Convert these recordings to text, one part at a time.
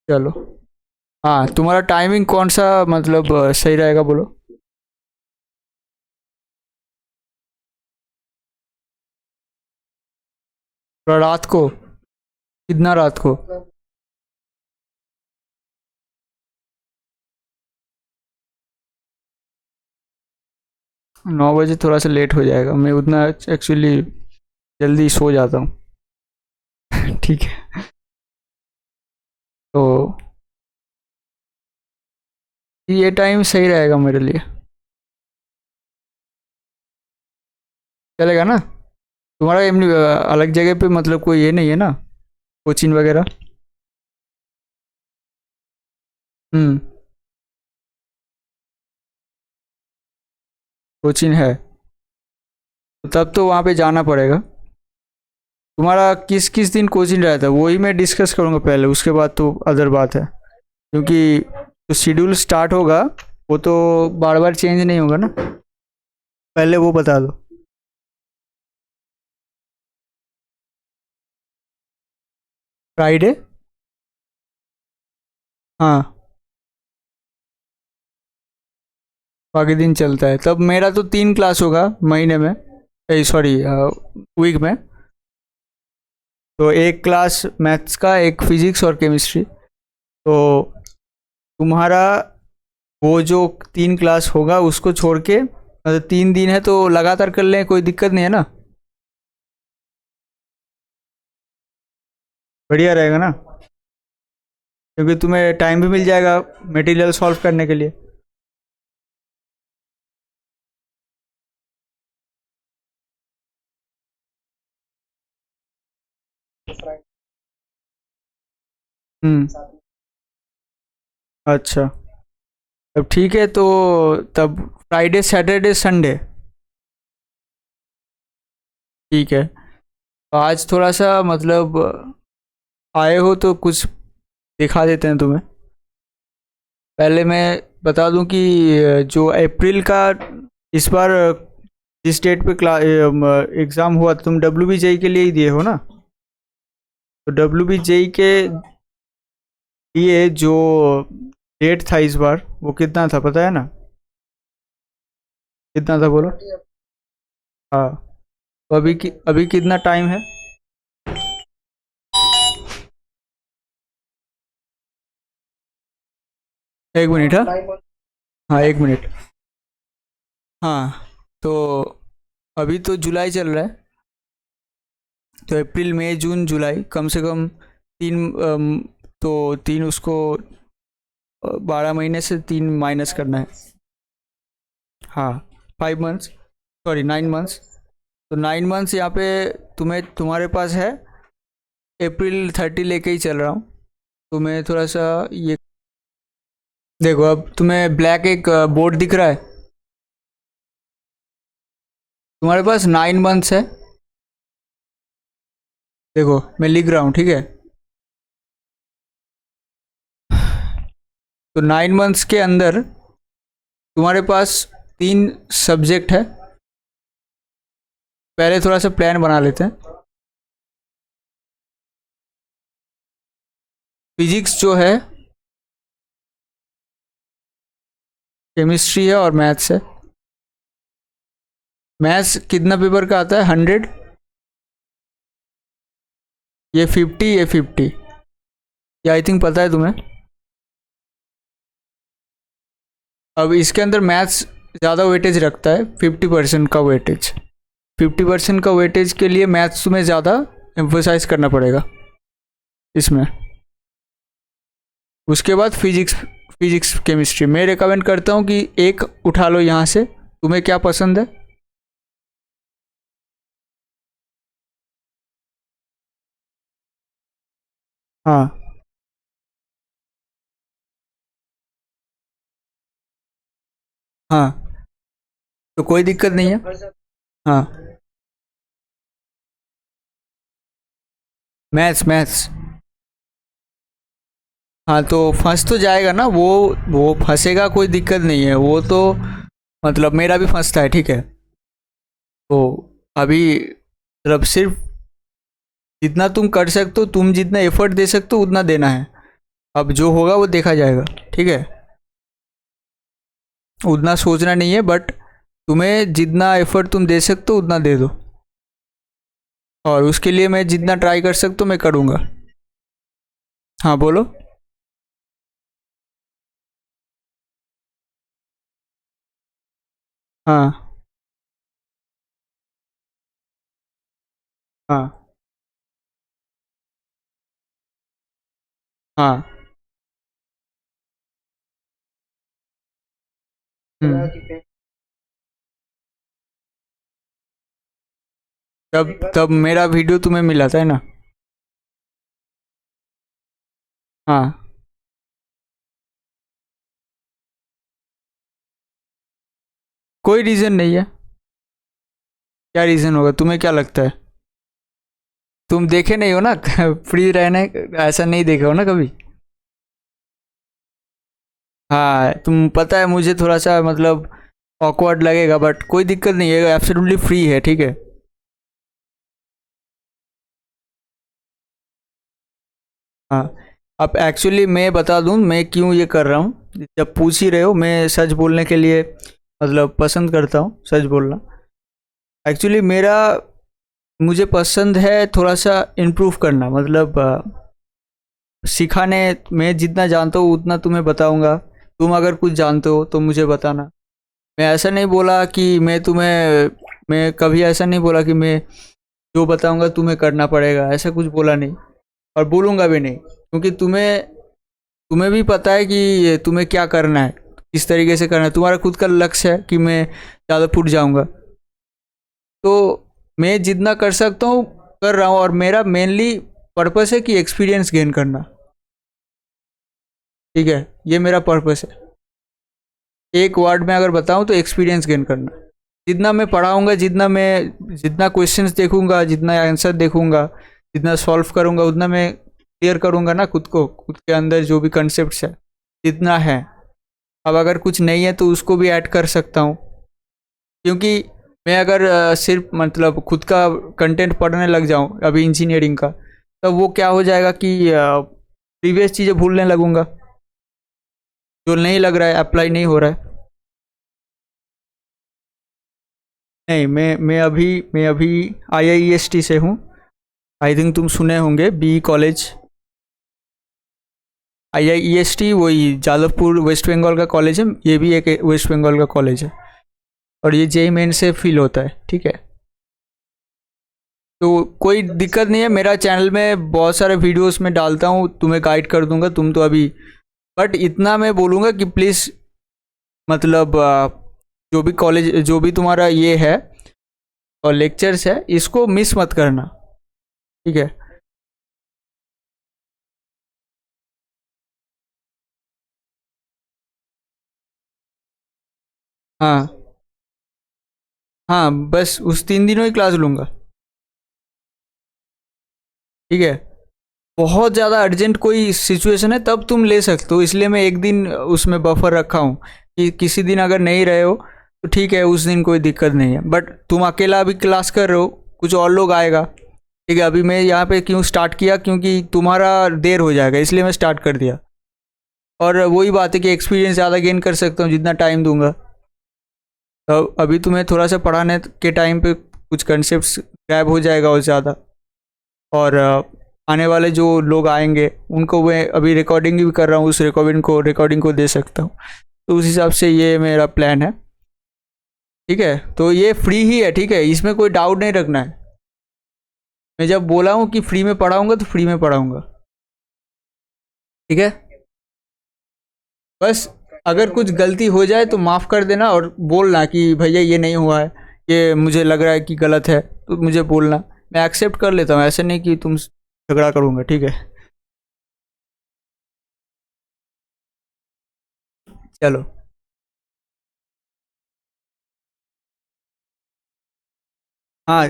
चलो। हाँ, तुम्हारा टाइमिंग कौन सा मतलब सही रहेगा बोलो। थोड़ा रात को। कितना रात को? 9 बजे थोड़ा सा लेट हो जाएगा, मैं उतना एक्चुअली जल्दी सो जाता हूँ। ठीक है। तो ये टाइम सही रहेगा मेरे लिए। चलेगा ना? तुम्हारा अलग जगह पे मतलब कोई ये नहीं है ना, कोचिंग वगैरह? हम्म। कोचिंग है? तो तब तो वहाँ पे जाना पड़ेगा। तुम्हारा किस किस दिन कोचिंग रहता है वही मैं डिस्कस करूँगा पहले, उसके बाद तो अदर बात है। क्योंकि जो शेड्यूल स्टार्ट होगा वो तो बार बार चेंज नहीं होगा ना, पहले वो बता दो। फ्राइडे? हाँ। बाकी दिन चलता है, तब मेरा तो 3 क्लास होगा महीने में, सॉरी वीक में। तो एक क्लास मैथ्स का, एक फिजिक्स और केमिस्ट्री। तो तुम्हारा वो जो 3 क्लास होगा उसको छोड़ के मतलब 3 दिन है तो लगातार कर लें, कोई दिक्कत नहीं है ना? बढ़िया रहेगा ना? क्योंकि तुम्हें टाइम भी मिल जाएगा मटेरियल सॉल्व करने के लिए। हम्म। अच्छा। तब ठीक है तो तब फ्राइडे सैटरडे संडे। ठीक है। तो आज थोड़ा सा मतलब आए हो तो कुछ दिखा देते हैं तुम्हें। पहले मैं बता दूं कि जो अप्रैल का इस बार जिस डेट पे एग्ज़ाम हुआ, तुम डब्ल्यू बी जेई के लिए ही दिए हो ना? तो डब्ल्यू बी जेई के लिए जो डेट था इस बार वो कितना था पता है ना? कितना था बोलो? हाँ। तो अभी कितना टाइम है? 1 मिनट, हाँ। हाँ, 1 मिनट। हाँ। तो अभी तो जुलाई चल रहा है, तो अप्रैल मई जून जुलाई कम से कम तीन तो तीन उसको 12 महीने से 3 माइनस करना है। हाँ। 5 मंथ्स, सॉरी 9 मंथ्स। तो 9 मंथ्स यहाँ पे तुम्हारे पास है। अप्रैल 30 लेके ही चल रहा हूँ। तो मैं थोड़ा सा ये देखो, अब तुम्हें ब्लैक एक बोर्ड दिख रहा है? तुम्हारे पास 9 मंथ्स है। देखो मैं लिख रहा हूँ, ठीक है? तो 9 मंथ्स के अंदर तुम्हारे पास 3 सब्जेक्ट है। पहले थोड़ा सा प्लान बना लेते हैं। फिजिक्स जो है, केमिस्ट्री है और मैथ्स है। मैथ्स कितना पेपर का आता है? 100। ये 50, ये 50। ये आई थिंक पता है तुम्हें। अब इसके अंदर मैथ्स ज़्यादा वेटेज रखता है, 50% का वेटेज। 50% का वेटेज के लिए मैथ्स तुम्हें ज़्यादा एम्फोसाइज करना पड़ेगा इसमें। उसके बाद फिजिक्स, फिजिक्स केमिस्ट्री मैं रिकमेंड करता हूँ कि एक उठा लो यहाँ से। तुम्हें क्या पसंद है? हाँ। हाँ। तो कोई दिक्कत नहीं है। हाँ। Maths, maths. हाँ, तो फंस तो जाएगा ना वो फंसेगा, कोई दिक्कत नहीं है वो तो। मतलब मेरा भी फंसता है, ठीक है? तो अभी मतलब सिर्फ जितना तुम कर सकते हो, तुम जितना एफर्ट दे सकते हो उतना देना है। अब जो होगा वो देखा जाएगा, ठीक है। उतना सोचना नहीं है, बट तुम्हें जितना एफर्ट तुम दे सकते हो उतना दे दो, और उसके लिए मैं जितना ट्राई कर सकता हूँ मैं करूँगा। हाँ बोलो। हाँ हाँ हाँ। हम्म। तब मेरा वीडियो तुम्हें मिला था, है ना? हाँ। कोई रीज़न नहीं है। क्या रीज़न होगा, तुम्हें क्या लगता है? तुम देखे नहीं हो ना फ्री रहने, ऐसा नहीं देखे हो ना कभी। हाँ, तुम पता है मुझे थोड़ा सा मतलब ऑकवर्ड लगेगा, बट कोई दिक्कत नहीं है, एब्सोल्युटली फ्री है, ठीक है। हाँ। अब एक्चुअली मैं बता दूं मैं क्यों ये कर रहा हूँ, जब पूछ ही रहे हो, मैं सच बोलने के लिए मतलब पसंद करता हूँ सच बोलना। एक्चुअली मेरा मुझे पसंद है थोड़ा सा इम्प्रूव करना, मतलब सिखाने। मैं जितना जानता हूँ उतना तुम्हें बताऊंगा, तुम अगर कुछ जानते हो तो मुझे बताना। मैं ऐसा नहीं बोला कि मैं कभी ऐसा नहीं बोला कि मैं जो बताऊंगा तुम्हें करना पड़ेगा, ऐसा कुछ बोला नहीं, और बोलूंगा भी नहीं, क्योंकि तुम्हें तुम्हें भी पता है कि तुम्हें क्या करना है, किस तरीके से करना है, तुम्हारा खुद का लक्ष्य है कि मैं ज़्यादा फुट जाऊंगा। तो मैं जितना कर सकता हूँ कर रहा हूँ, और मेरा मेनली पर्पस है कि एक्सपीरियंस गेन करना, ठीक है। ये मेरा पर्पस है, एक वर्ड में अगर बताऊँ तो एक्सपीरियंस गेन करना। जितना मैं पढ़ाऊँगा, जितना क्वेश्चंस देखूंगा, जितना आंसर देखूंगा, जितना सॉल्व करूंगा, उतना मैं क्लियर करूंगा ना खुद को, खुद के अंदर जो भी कंसेप्ट है जितना है। अब अगर कुछ नहीं है तो उसको भी ऐड कर सकता हूँ, क्योंकि मैं अगर सिर्फ मतलब खुद का कंटेंट पढ़ने लग जाऊँ अभी इंजीनियरिंग का, तब वो क्या हो जाएगा कि प्रीवियस चीज़ें भूलने लगूंगा, जो नहीं लग रहा है, अप्लाई नहीं हो रहा है। नहीं, मैं अभी IIEST से हूँ। आई थिंक तुम सुने होंगे, बी कॉलेज। IIEST वही जादवपुर वेस्ट बंगाल का कॉलेज है, ये भी एक वेस्ट बंगाल का कॉलेज है, और ये JEE मेन से फील होता है, ठीक है। तो कोई दिक्कत नहीं है, मेरा चैनल में बहुत सारे वीडियोस में डालता हूँ, तुम्हें गाइड कर दूंगा, तुम तो अभी। बट इतना मैं बोलूँगा कि प्लीज़ मतलब जो भी कॉलेज, जो भी तुम्हारा ये है और लेक्चर्स है, इसको मिस मत करना, ठीक है। हाँ हाँ, बस उस 3 दिनों ही क्लास लूँगा, ठीक है। बहुत ज़्यादा अर्जेंट कोई सिचुएशन है तब तुम ले सकते हो, इसलिए मैं एक दिन उसमें बफर रखा हूँ कि किसी दिन अगर नहीं रहे हो तो ठीक है, उस दिन कोई दिक्कत नहीं है। बट तुम अकेला अभी क्लास कर रहे हो, कुछ और लोग आएगा, ठीक है। अभी मैं यहाँ पे क्यों स्टार्ट किया, क्योंकि तुम्हारा देर हो जाएगा, इसलिए मैं स्टार्ट कर दिया। और वही बात है कि एक्सपीरियंस ज़्यादा गेन कर सकता हूँ जितना टाइम दूंगा। तो अभी तुम्हें थोड़ा सा पढ़ाने के टाइम पे कुछ कंसेप्ट गायब हो जाएगा और ज़्यादा, और आने वाले जो लोग आएंगे उनको मैं अभी रिकॉर्डिंग भी कर रहा हूँ, उस रिकॉर्डिंग को दे सकता हूँ। तो उस हिसाब से ये मेरा प्लान है, ठीक है। तो ये फ्री ही है, ठीक है, इसमें कोई डाउट नहीं रखना है। मैं जब बोला हूँ कि फ्री में पढ़ाऊँगा तो फ्री में पढ़ाऊँगा, ठीक है। बस अगर कुछ गलती हो जाए तो माफ़ कर देना, और बोलना कि भैया ये नहीं हुआ है, ये मुझे लग रहा है कि गलत है, तो मुझे बोलना। मैं एक्सेप्ट कर लेता हूँ, ऐसे नहीं कि तुम झगड़ा करूँगा, ठीक है। चलो। हाँ,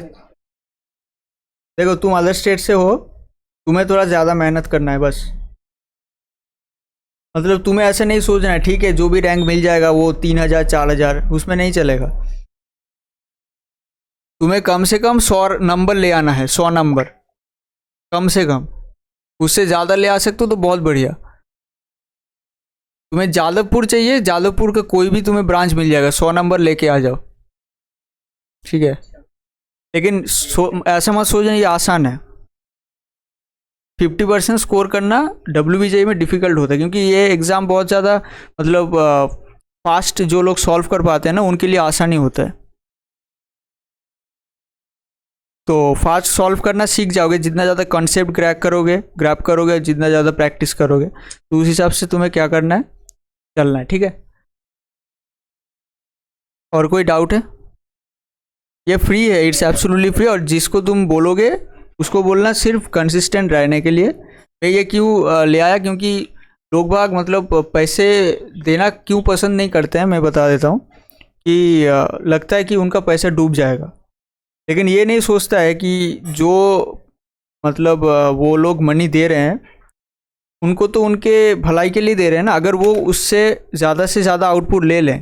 देखो तुम अदर स्टेट से हो, तुम्हें थोड़ा ज़्यादा मेहनत करना है बस। मतलब तुम्हें ऐसे नहीं सोचना है, ठीक है, जो भी रैंक मिल जाएगा वो 3,000 4,000 उसमें नहीं चलेगा। तुम्हें कम से कम 100 नंबर ले आना है, 100 नंबर कम से कम। उससे ज़्यादा ले आ सकते हो तो बहुत बढ़िया। तुम्हें जादवपुर चाहिए, जादवपुर का कोई भी तुम्हें ब्रांच मिल जाएगा, 100 नंबर लेके आ जाओ, ठीक है। लेकिन ऐसा मत सोचना ये आसान है। 50% स्कोर करना WBJ में डिफिकल्ट होता है, क्योंकि ये एग्ज़ाम बहुत ज़्यादा मतलब फास्ट जो लोग सॉल्व कर पाते हैं ना उनके लिए आसानी होता है। तो फास्ट सॉल्व करना सीख जाओगे, जितना ज़्यादा कॉन्सेप्ट ग्रैप करोगे, जितना ज़्यादा प्रैक्टिस करोगे, तो उस हिसाब से तुम्हें क्या करना है, चलना है, ठीक है। और कोई डाउट है? ये फ्री है, इट्स एब्सोल्युटली फ्री। और जिसको तुम बोलोगे उसको बोलना सिर्फ कंसिस्टेंट रहने के लिए। मैं ये क्यों ले आया, क्योंकि लोग बाग मतलब पैसे देना क्यों पसंद नहीं करते हैं, मैं बता देता हूँ कि लगता है कि उनका पैसा डूब जाएगा, लेकिन ये नहीं सोचता है कि जो मतलब वो लोग मनी दे रहे हैं उनको तो उनके भलाई के लिए दे रहे हैं ना। अगर वो उससे ज़्यादा से ज़्यादा आउटपुट ले लें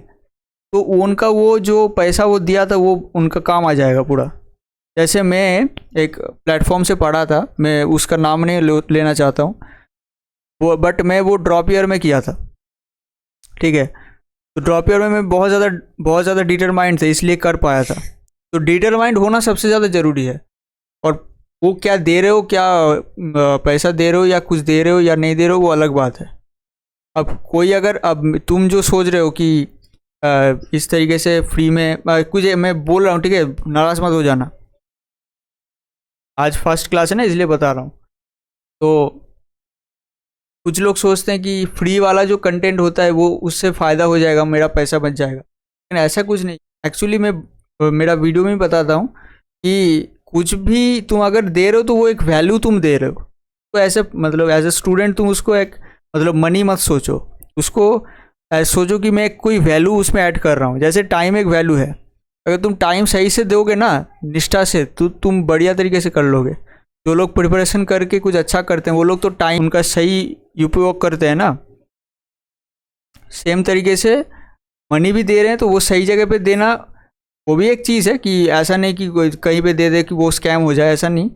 तो उनका वो जो पैसा वो दिया था वो उनका काम आ जाएगा पूरा। जैसे मैं एक प्लेटफॉर्म से पढ़ा था, मैं उसका नाम नहीं लेना चाहता हूँ वो, बट मैं वो ड्रॉप ईयर में किया था, ठीक है। तो ड्रॉप ईयर में मैं बहुत ज़्यादा डिटरमाइंड था, इसलिए कर पाया था। तो डिटरमाइंड होना सबसे ज़्यादा ज़रूरी है। और वो क्या दे रहे हो, क्या पैसा दे रहे हो या कुछ दे रहे हो या नहीं दे रहे हो, वो अलग बात है। अब कोई अगर, अब तुम जो सोच रहे हो कि इस तरीके से फ्री में कुछ मैं बोल रहा हूँ, ठीक है, नाराज मत हो जाना, आज फर्स्ट क्लास है ना इसलिए बता रहा हूँ। तो कुछ लोग सोचते हैं कि फ्री वाला जो कंटेंट होता है वो उससे फ़ायदा हो जाएगा, मेरा पैसा बच जाएगा, लेकिन ऐसा कुछ नहीं। एक्चुअली मैं मेरा वीडियो में बताता हूँ कि कुछ भी तुम अगर दे रहे हो तो वो एक वैल्यू तुम दे रहे हो। तो ऐसे मतलब एज ए स्टूडेंट तुम उसको एक मतलब मनी मत सोचो, उसको सोचो कि मैं कोई वैल्यू उसमें ऐड कर रहा हूँ। जैसे टाइम एक वैल्यू है, अगर तुम टाइम सही से दोगे ना, निष्ठा से, तो तुम बढ़िया तरीके से कर लोगे। जो लोग प्रिपरेशन करके कुछ अच्छा करते हैं वो लोग तो टाइम उनका सही उपयोग करते हैं ना। सेम तरीके से मनी भी दे रहे हैं तो वो सही जगह पे देना, वो भी एक चीज़ है कि ऐसा नहीं कि कोई कहीं पे दे दे कि वो स्कैम हो जाए, ऐसा नहीं।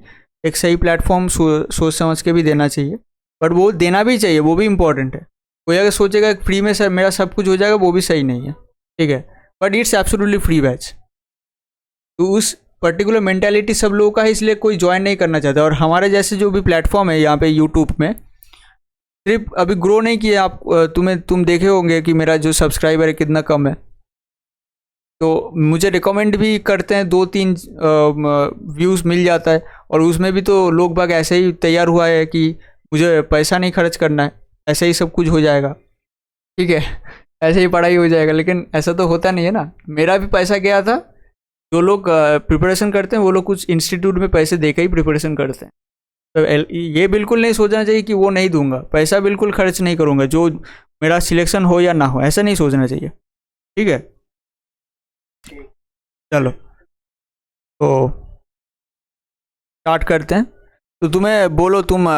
एक सही प्लेटफॉर्म सोच समझ के भी देना चाहिए, बट वो देना भी चाहिए, वो भी इम्पोर्टेंट है। कोई अगर सोचेगा कि फ्री में सर मेरा सब कुछ हो जाएगा, वो भी सही नहीं है, ठीक है। But it's absolutely free batch. तो उस पर्टिकुलर मेंटालिटी सब लोगों का है, इसलिए कोई ज्वाइन नहीं करना चाहता। और हमारे जैसे जो भी प्लेटफॉर्म है यहाँ पे यूट्यूब में, सिर्फ अभी ग्रो नहीं किया आप, तुम देखे होंगे कि मेरा जो सब्सक्राइबर है कितना कम है। तो मुझे रिकमेंड भी करते हैं, 2-3 व्यूज़ मिल जाता है, और उसमें भी तो लोग बाग ऐसे ही तैयार हुआ है कि मुझे पैसा नहीं खर्च करना है, ऐसे ही सब कुछ हो जाएगा, ठीक है। ऐसे ही पढ़ाई हो जाएगा, लेकिन ऐसा तो होता नहीं है ना। मेरा भी पैसा गया था। जो लोग प्रिपरेशन करते हैं वो लोग कुछ इंस्टीट्यूट में पैसे दे के ही प्रिपरेशन करते हैं। तो ये बिल्कुल नहीं सोचना चाहिए कि वो नहीं दूंगा, पैसा बिल्कुल खर्च नहीं करूंगा, जो मेरा सिलेक्शन हो या ना हो, ऐसा नहीं सोचना चाहिए, ठीक है। चलो, तो स्टार्ट करते हैं। तो तुम्हें बोलो, तुम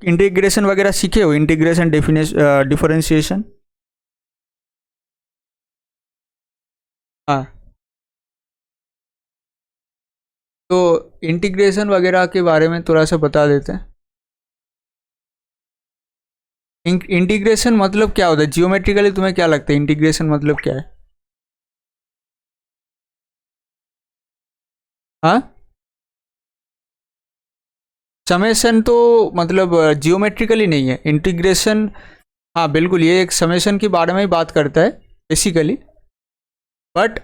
इंटीग्रेशन वगैरह सीखे हो, इंटीग्रेशन डिफरेंशिएशन? हाँ, तो इंटीग्रेशन वगैरह के बारे में थोड़ा सा बता देते हैं। इंटीग्रेशन मतलब क्या होता है जियोमेट्रिकली, तुम्हें क्या लगता है इंटीग्रेशन मतलब क्या है? हाँ, समेशन तो मतलब जियोमेट्रिकली नहीं है इंटीग्रेशन। हाँ बिल्कुल, ये एक समेशन के बारे में ही बात करता है बेसिकली, बट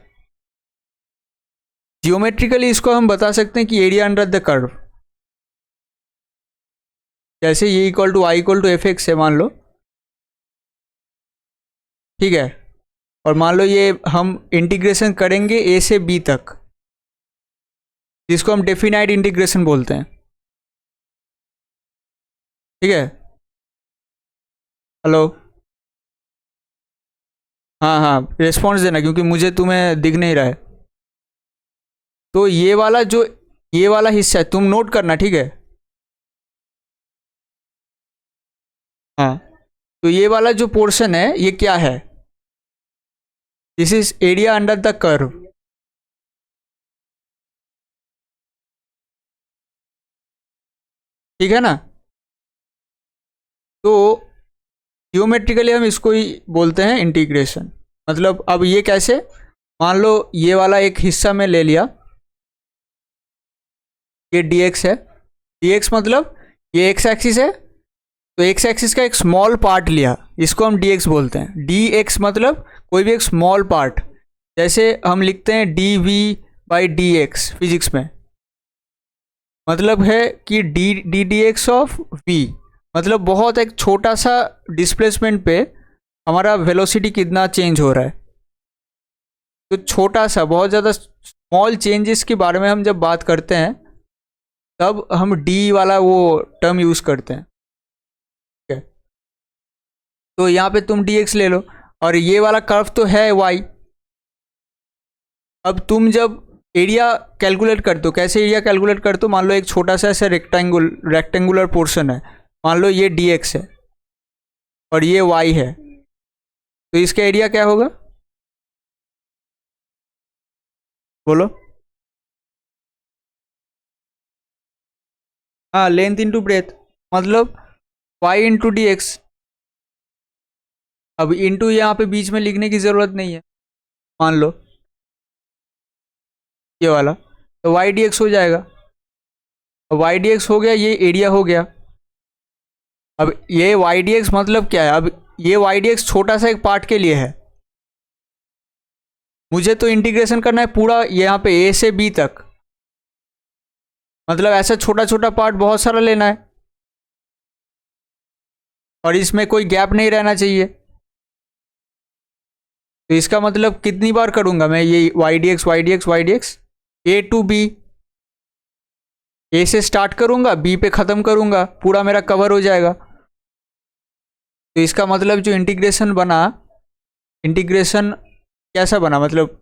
जियोमेट्रिकली इसको हम बता सकते हैं कि एरिया अंडर द कर्व। जैसे ये equal to I equal to f x है मान लो, ठीक है। और मान लो ये हम इंटीग्रेशन करेंगे ए से बी तक, जिसको हम डेफिनाइट इंटीग्रेशन बोलते हैं, ठीक है। हेलो, हाँ हाँ, रिस्पॉन्स देना, क्योंकि मुझे तुम्हें दिख नहीं रहा है। तो ये वाला हिस्सा है, तुम नोट करना, ठीक है। हाँ, तो ये वाला जो पोर्शन है ये क्या है? This is area under the curve, ठीक है ना। तो जियोमेट्रिकली हम इसको ही बोलते हैं इंटीग्रेशन। मतलब अब ये कैसे, मान लो ये वाला एक हिस्सा में ले लिया, ये dx है, dx मतलब ये x एक्सिस है, तो x एक्सिस का एक स्मॉल पार्ट लिया, इसको हम dx बोलते हैं। dx मतलब कोई भी एक स्मॉल पार्ट, जैसे हम लिखते हैं dv बाई dx फिजिक्स में, मतलब है कि D d x of v, मतलब बहुत एक छोटा सा डिस्प्लेसमेंट पे हमारा वेलोसिटी कितना चेंज हो रहा है। तो छोटा सा, बहुत ज़्यादा स्मॉल चेंजेस के बारे में हम जब बात करते हैं तब हम डी वाला वो टर्म यूज़ करते हैं। ठीक है, तो यहाँ पे तुम डी एक्स ले लो, और ये वाला कर्व तो है वाई। अब तुम जब एरिया कैलकुलेट करते हो, कैसे एरिया कैलकुलेट करते हो, मान लो एक छोटा सा ऐसा रेक्टेंगुलर पोर्शन है, मान लो ये डी एक्स है और ये वाई है, तो इसका एरिया क्या होगा, बोलो। हाँ, लेंथ इंटू ब्रेथ, मतलब वाई इंटू डी एक्स। अब इंटू यहाँ पे बीच में लिखने की ज़रूरत नहीं है, मान लो ये वाला, तो वाई डी एक्स हो जाएगा। वाई डी एक्स हो गया, ये एरिया हो गया। अब ये वाई डी एक्स मतलब क्या है, अब ये वाई डी एक्स छोटा सा एक पार्ट के लिए है, मुझे तो इंटीग्रेशन करना है पूरा यहाँ पे ए से बी तक, मतलब ऐसा छोटा छोटा पार्ट बहुत सारा लेना है, और इसमें कोई गैप नहीं रहना चाहिए। तो इसका मतलब कितनी बार करूँगा मैं ये Y D X Y D X Y D X, A to B, A से स्टार्ट करूँगा बी पे ख़त्म करूँगा, पूरा मेरा कवर हो जाएगा। तो इसका मतलब जो इंटीग्रेशन बना, इंटीग्रेशन कैसा बना, मतलब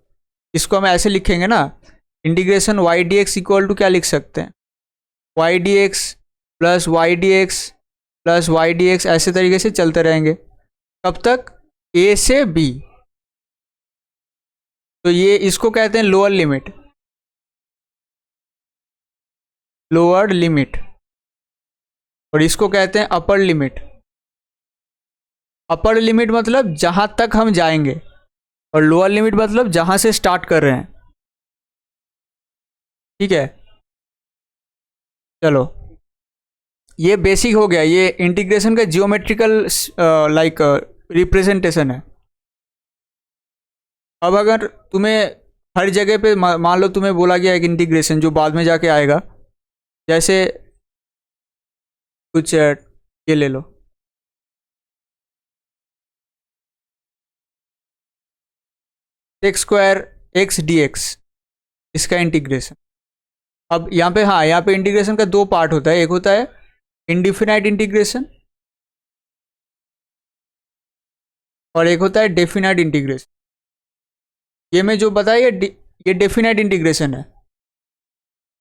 इसको हम ऐसे लिखेंगे ना, integration y D x equal to क्या लिख सकते हैं, y D x plus y D x plus y D x, ऐसे तरीके से चलते रहेंगे कब तक, ए से बी। तो ये इसको कहते हैं लोअर लिमिट, लोअर लिमिट, और इसको कहते हैं अपर लिमिट। अपर लिमिट मतलब जहाँ तक हम जाएंगे, और लोअर लिमिट मतलब जहाँ से स्टार्ट कर रहे हैं। ठीक है, चलो ये बेसिक हो गया, ये इंटीग्रेशन का जियोमेट्रिकल लाइक रिप्रेजेंटेशन है। अब अगर तुम्हें हर जगह पे मान लो तुम्हें बोला गया एक इंटीग्रेशन जो बाद में जाके आएगा, जैसे कुछ ये ले लो, X square X D X, इसका इंटीग्रेशन। अब यहाँ पे, हाँ यहाँ पे इंटीग्रेशन का दो पार्ट होता है, एक होता है इनडिफिनाइट इंटीग्रेशन और एक होता है डेफिनाइट इंटीग्रेशन। ये मैं जो बताया ये डेफिनाइट इंटीग्रेशन है,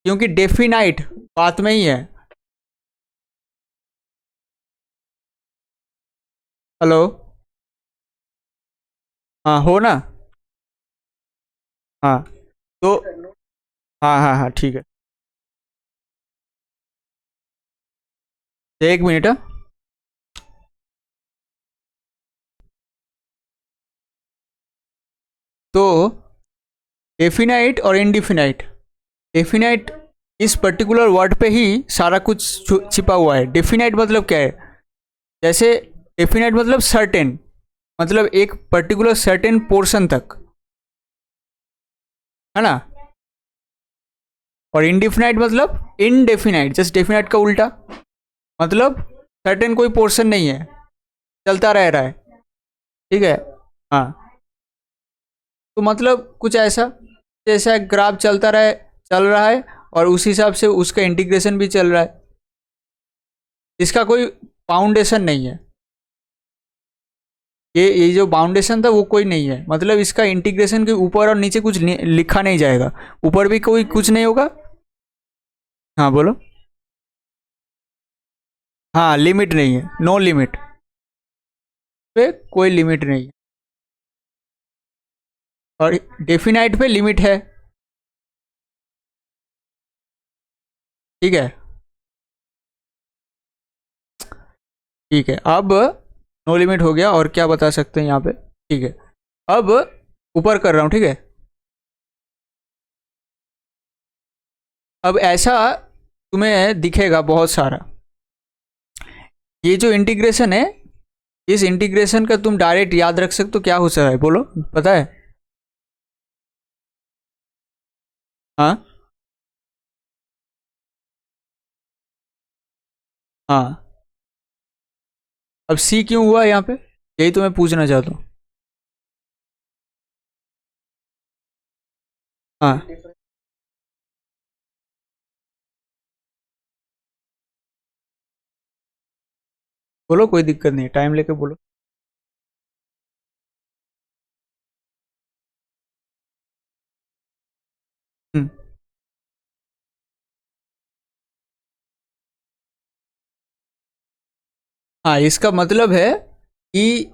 क्योंकि डेफिनाइट बात में ही है। हेलो, हाँ हो ना, हाँ तो हाँ हाँ हाँ ठीक है, एक मिनट। हाँ, तो डेफिनाइट और इनडिफिनाइट, डेफिनाइट इस पर्टिकुलर वर्ड पे ही सारा कुछ छिपा हुआ है। डेफिनाइट मतलब क्या है, जैसे डेफिनाइट मतलब सर्टेन, मतलब एक पर्टिकुलर सर्टेन पोर्शन तक, है ना। और इनडिफिनाइट मतलब इनडेफिनाइट, जस्ट डेफिनाइट का उल्टा, मतलब सर्टेन कोई पोर्शन नहीं है, चलता रह रहा है। ठीक है, हाँ, तो मतलब कुछ ऐसा, जैसा ग्राफ चल रहा है और उस हिसाब से उसका इंटीग्रेशन भी चल रहा है, इसका कोई फाउंडेशन नहीं है। ये जो बाउंडेशन था वो कोई नहीं है, मतलब इसका इंटीग्रेशन के ऊपर और नीचे कुछ लिखा नहीं जाएगा, ऊपर भी कोई कुछ नहीं होगा। हाँ बोलो, हाँ लिमिट नहीं है, नो लिमिट, पे कोई लिमिट नहीं है, और डेफिनाइट पे लिमिट है। ठीक है, ठीक है। अब नो लिमिट हो गया, और क्या बता सकते हैं यहाँ पे, ठीक है। अब ऊपर कर रहा हूँ, ठीक है। अब ऐसा तुम्हें दिखेगा बहुत सारा। ये जो इंटीग्रेशन है, इस इंटीग्रेशन का तुम डायरेक्ट याद रख सकते हो, क्या हो सकता है बोलो, पता है? हाँ हाँ। अब सी क्यों हुआ यहाँ पे, यही तो मैं पूछना चाहता हूँ। हाँ बोलो, कोई दिक्कत नहीं, टाइम लेके बोलो। हम्म। हाँ, इसका मतलब है कि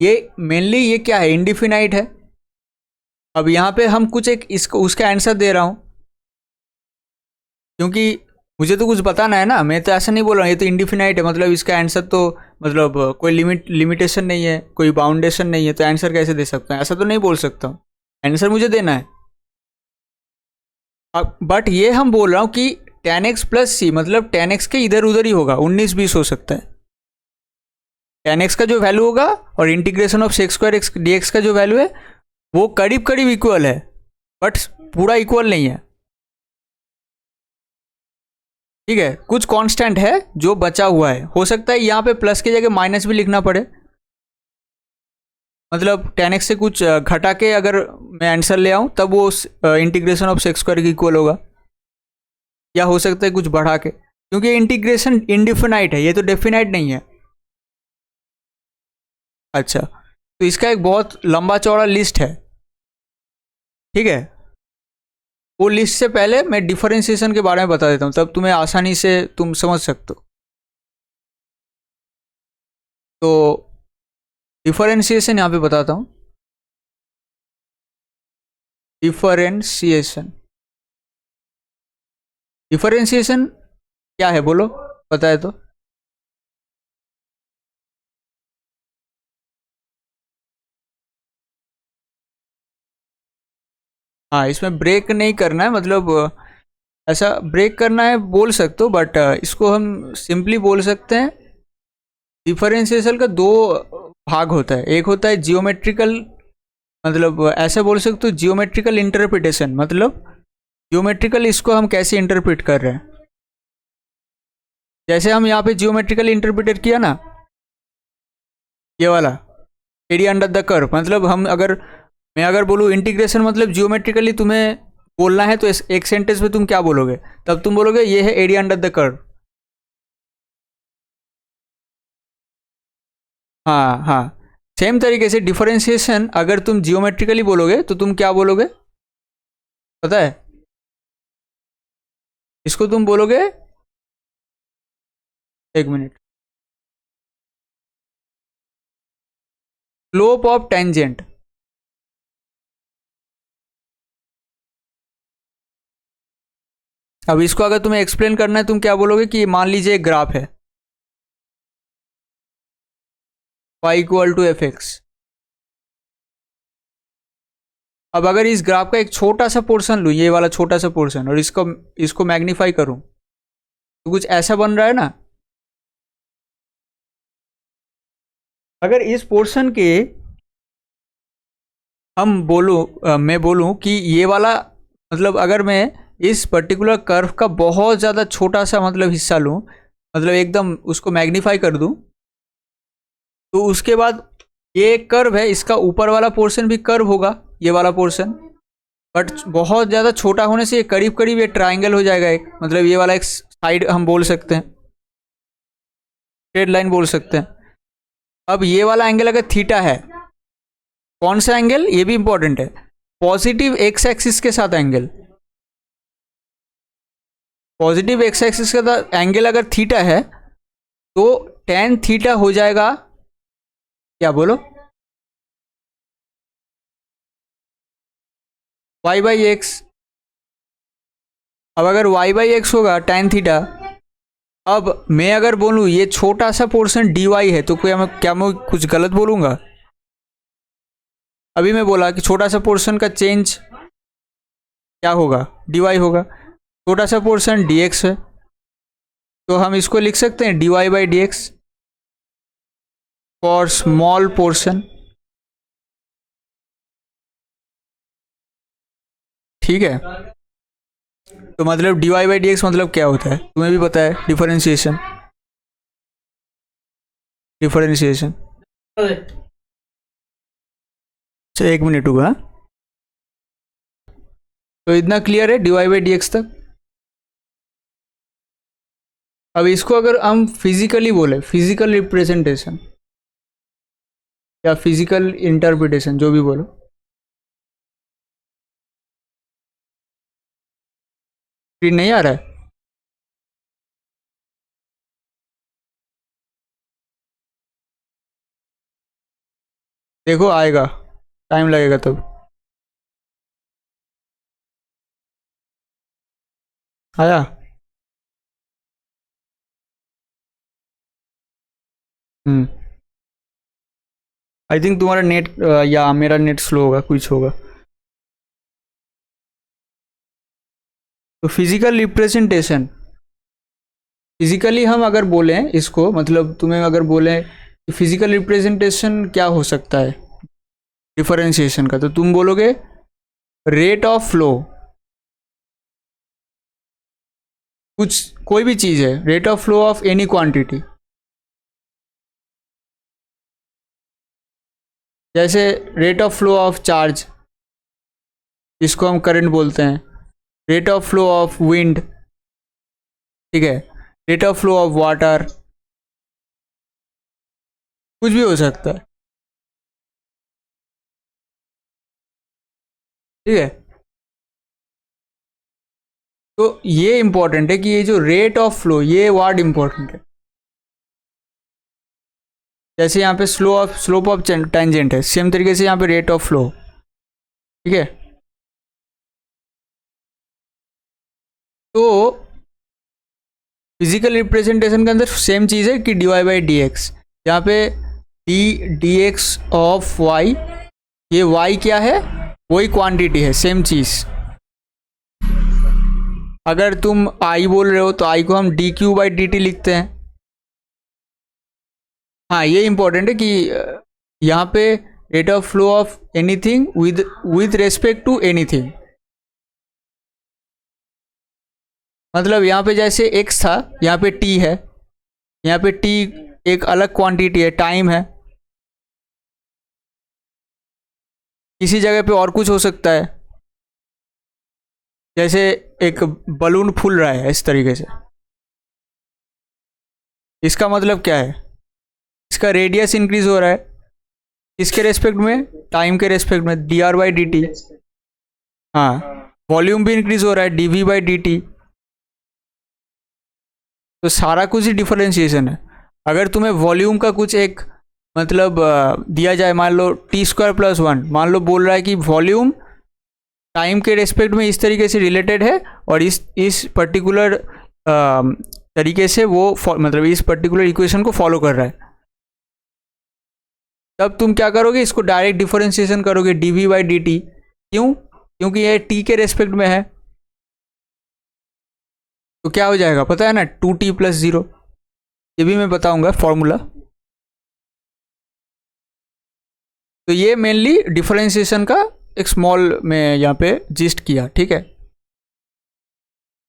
ये मेनली ये क्या है, इंडिफिनाइट है। अब यहाँ पे हम कुछ एक इसको उसका आंसर दे रहा हूँ, क्योंकि मुझे तो कुछ बताना है ना। मैं तो ऐसा नहीं बोल रहा हूँ ये तो इंडिफिनाइट है, मतलब इसका आंसर तो, मतलब कोई लिमिटेशन नहीं है, कोई बाउंडेशन नहीं है, तो आंसर कैसे दे सकता हूँ, ऐसा तो नहीं बोल सकता हूँ। आंसर मुझे देना है। अब बट ये हम बोल रहा हूँ कि टेन एक्स प्लस सी, मतलब टेन एक्स के इधर उधर ही होगा, 19-20 हो सकता है। टेन एक्स का जो वैल्यू होगा और integration of sex square X D x का जो वैल्यू है, वो करीब करीब इक्वल है, बट पूरा इक्वल नहीं है। ठीक है, कुछ कांस्टेंट है जो बचा हुआ है, हो सकता है यहाँ पे प्लस की जगह माइनस भी लिखना पड़े। मतलब टेन एक्स से कुछ घटा के अगर मैं आंसर ले आऊँ, तब वो इंटीग्रेशन ऑफ सेक्स स्क्वायर की इक्वल होगा। या हो सकता है कुछ बढ़ा के, क्योंकि इंटीग्रेशन इनडिफिनाइट है, ये तो डेफिनाइट नहीं है। अच्छा, तो इसका एक बहुत लंबा चौड़ा लिस्ट है, ठीक है। वो लिस्ट से पहले मैं डिफरेंशिएशन के बारे में बता देता हूँ, तब तुम्हें आसानी से तुम समझ सकते हो। तो डिफरेंशिएशन यहाँ पे बताता हूँ। डिफरेंशिएशन, डिफरेंशिएशन क्या है बोलो, पता है तो? हाँ, इसमें ब्रेक नहीं करना है, मतलब ऐसा ब्रेक करना है बोल सकते हो, बट इसको हम सिंपली बोल सकते हैं। डिफरेंशिएशन का दो भाग होता है, एक होता है जियोमेट्रिकल, मतलब ऐसे बोल सकते हो जियोमेट्रिकल इंटरप्रिटेशन, मतलब जियोमेट्रिकल इसको हम कैसे इंटरप्रेट कर रहे हैं। जैसे हम यहाँ पे जियोमेट्रिकल इंटरप्रेट किया ना, ये वाला एरिया अंडर द कर्व, मतलब हम अगर, मैं अगर बोलूँ इंटीग्रेशन मतलब जियोमेट्रिकली तुम्हें बोलना है, तो एक सेंटेंस में तुम क्या बोलोगे, तब तुम बोलोगे ये है एरिया अंडर द कर्व। हाँ हाँ। सेम तरीके से डिफरेंशिएशन अगर तुम जियोमेट्रिकली बोलोगे तो तुम क्या बोलोगे, पता है? इसको तुम बोलोगे, एक मिनट, स्लोप ऑफ टेंजेंट। अब इसको अगर तुम्हें एक्सप्लेन करना है, तुम क्या बोलोगे कि मान लीजिए एक ग्राफ है, y equal to f x. अब अगर इस ग्राफ का एक छोटा सा पोर्शन लूँ, ये वाला छोटा सा पोर्शन, और इसको इसको मैग्नीफाई करूँ, तो कुछ ऐसा बन रहा है ना। अगर इस पोर्शन के हम मैं बोलूँ कि ये वाला, मतलब अगर मैं इस पर्टिकुलर कर्व का बहुत ज़्यादा छोटा सा मतलब हिस्सा लूँ, मतलब एकदम उसको मैग्नीफाई कर दूँ, तो उसके बाद ये एक कर्व है, इसका ऊपर वाला पोर्शन भी कर्व होगा, ये वाला पोर्शन, बट बहुत ज़्यादा छोटा होने से ये करीब करीब ये ट्राइंगल हो जाएगा एक, मतलब ये वाला एक साइड हम बोल सकते हैं, स्ट्रेट लाइन बोल सकते हैं। अब ये वाला एंगल अगर थीटा है, कौन सा एंगल, ये भी इंपॉर्टेंट है, पॉजिटिव एक्स एक्सिस के साथ एंगल, पॉजिटिव एक्स एक्सिस के साथ एंगल अगर थीटा है, तो टेन थीटा हो जाएगा, क्या बोलो, वाई बाई एक्स। अब अगर वाई बाई एक्स होगा टेन थीटा, अब मैं अगर बोलूँ ये छोटा सा पोर्शन dy है तो क्या मैं कुछ गलत बोलूँगा? अभी मैं बोला कि छोटा सा पोर्शन का चेंज क्या होगा? dy होगा। छोटा सा पोर्शन dx है तो हम इसको लिख सकते हैं dy by D x for small portion. ठीक है, तो मतलब dy बाई डी एक्स मतलब क्या होता है तुम्हें भी पता है? डिफरेंशिएशन। डिफरेंशिएशन। अच्छा 1 मिनट हुआ। तो इतना क्लियर है dy बाई डी एक्स तक। अब इसको अगर हम फिजिकली बोले, फिजिकल रिप्रेजेंटेशन या फिजिकल इंटरप्रिटेशन, जो भी बोलो, स्क्रीन नहीं आ रहा है? देखो आएगा, टाइम लगेगा तब। आया? आई थिंक तुम्हारा नेट या मेरा नेट स्लो होगा, कुछ होगा। तो फिजिकल रिप्रेजेंटेशन, फिजिकली हम अगर बोलें इसको, मतलब तुम्हें अगर बोलें फिजिकल रिप्रेजेंटेशन क्या हो सकता है डिफरेंशिएशन का, तो तुम बोलोगे रेट ऑफ फ्लो। कुछ कोई भी चीज़ है, rate of flow of any quantity. जैसे rate of flow of charge, जिसको हम करंट बोलते हैं। Rate of flow of wind, ठीक है। Rate of flow of water, कुछ भी हो सकता है, ठीक है। तो ये इंपॉर्टेंट है कि ये जो रेट ऑफ फ्लो, ये वर्ड इंपॉर्टेंट है। जैसे यहाँ पे स्लोप ऑफ टेंजेंट है, सेम तरीके से यहाँ पे रेट ऑफ फ्लो, ठीक है। तो फिजिकल रिप्रेजेंटेशन के अंदर सेम चीज़ है कि d y by D x. यहाँ पे डी एक्स ऑफ वाई, ये वाई क्या है? वही क्वांटिटी है, सेम चीज़। अगर तुम आई बोल रहे हो तो आई को हम d q by d t लिखते हैं। हाँ, ये इंपॉर्टेंट है कि यहाँ पे rate of flow of anything with respect to anything. मतलब यहाँ पे जैसे x था, यहाँ पे t है। यहाँ पे t एक अलग क्वांटिटी है, टाइम है। किसी जगह पे और कुछ हो सकता है, जैसे एक बलून फूल रहा है इस तरीके से। इसका मतलब क्या है? इसका रेडियस इंक्रीज हो रहा है, इसके रेस्पेक्ट में, टाइम के रेस्पेक्ट में, d r by d t. हाँ, वॉल्यूम भी इंक्रीज हो रहा है, d v by d t. तो सारा कुछ ही डिफरेंशिएशन है। अगर तुम्हें वॉल्यूम का कुछ एक मतलब दिया जाए, मान लो टी स्क्वायर प्लस 1, मान लो बोल रहा है कि वॉल्यूम टाइम के रेस्पेक्ट में इस तरीके से रिलेटेड है और इस पर्टिकुलर तरीके से वो मतलब इस पर्टिकुलर इक्वेशन को फॉलो कर रहा है, तब तुम क्या करोगे? इसको डायरेक्ट डिफरेंशिएशन करोगे d v by d t. क्यों? क्योंकि ये टी के रेस्पेक्ट में है। तो क्या हो जाएगा पता है ना? 2t plus 0। ये भी मैं बताऊंगा फॉर्मूला। तो ये मेनली डिफरेंशिएशन का एक स्मॉल में यहाँ पे जिस्ट किया, ठीक है।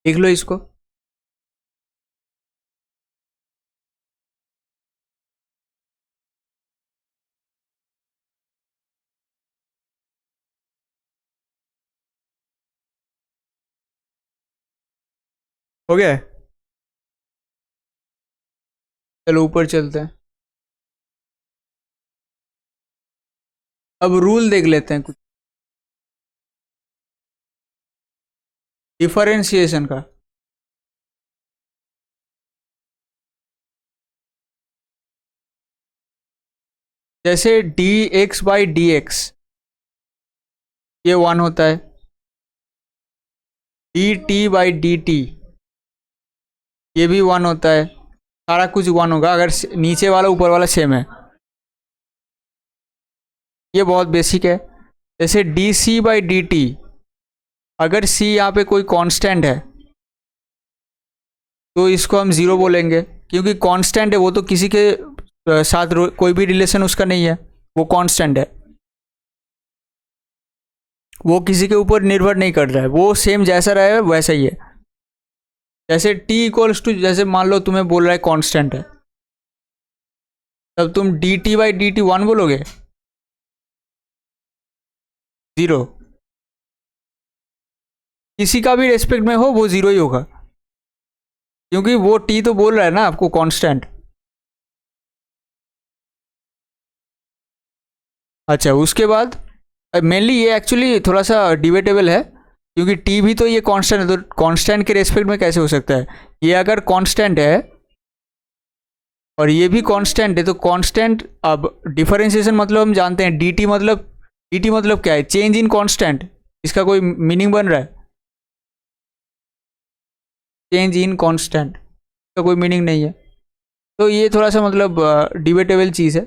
देख लो इसको। हो गया है? चलो ऊपर चलते हैं। अब रूल देख लेते हैं कुछ डिफरेंशिएशन का। जैसे D x by D x, ये 1 होता है। D t by d T, ये भी 1 होता है, सारा कुछ 1 होगा अगर नीचे वाला ऊपर वाला सेम है। ये बहुत बेसिक है। जैसे d c by d t, अगर सी यहाँ पे कोई कांस्टेंट है तो इसको हम ज़ीरो बोलेंगे, क्योंकि कांस्टेंट है वो, तो किसी के साथ कोई भी रिलेशन उसका नहीं है, वो कांस्टेंट है, वो किसी के ऊपर निर्भर नहीं कर रहा है, वो सेम जैसा रहा है वैसा ही है। जैसे t इक्वल्स टू, जैसे मान लो तुम्हें बोल रहा है कांस्टेंट है, तब तुम D t by d T 1 बोलोगे? 0। किसी का भी रेस्पेक्ट में हो वो 0 ही होगा, क्योंकि वो t तो बोल रहा है ना आपको कांस्टेंट। अच्छा, उसके बाद मेनली ये एक्चुअली थोड़ा सा डिबेटेबल है, क्योंकि टी भी तो ये कांस्टेंट है, तो कांस्टेंट के रेस्पेक्ट में कैसे हो सकता है? ये अगर कांस्टेंट है और ये भी कांस्टेंट है, तो कांस्टेंट, अब डिफरेंशिएशन मतलब हम जानते हैं, डी टी मतलब क्या है? Change in constant. इसका कोई मीनिंग बन रहा है? चेंज इन कांस्टेंट का कोई मीनिंग नहीं है, तो ये थोड़ा सा मतलब डिबेटेबल चीज़ है,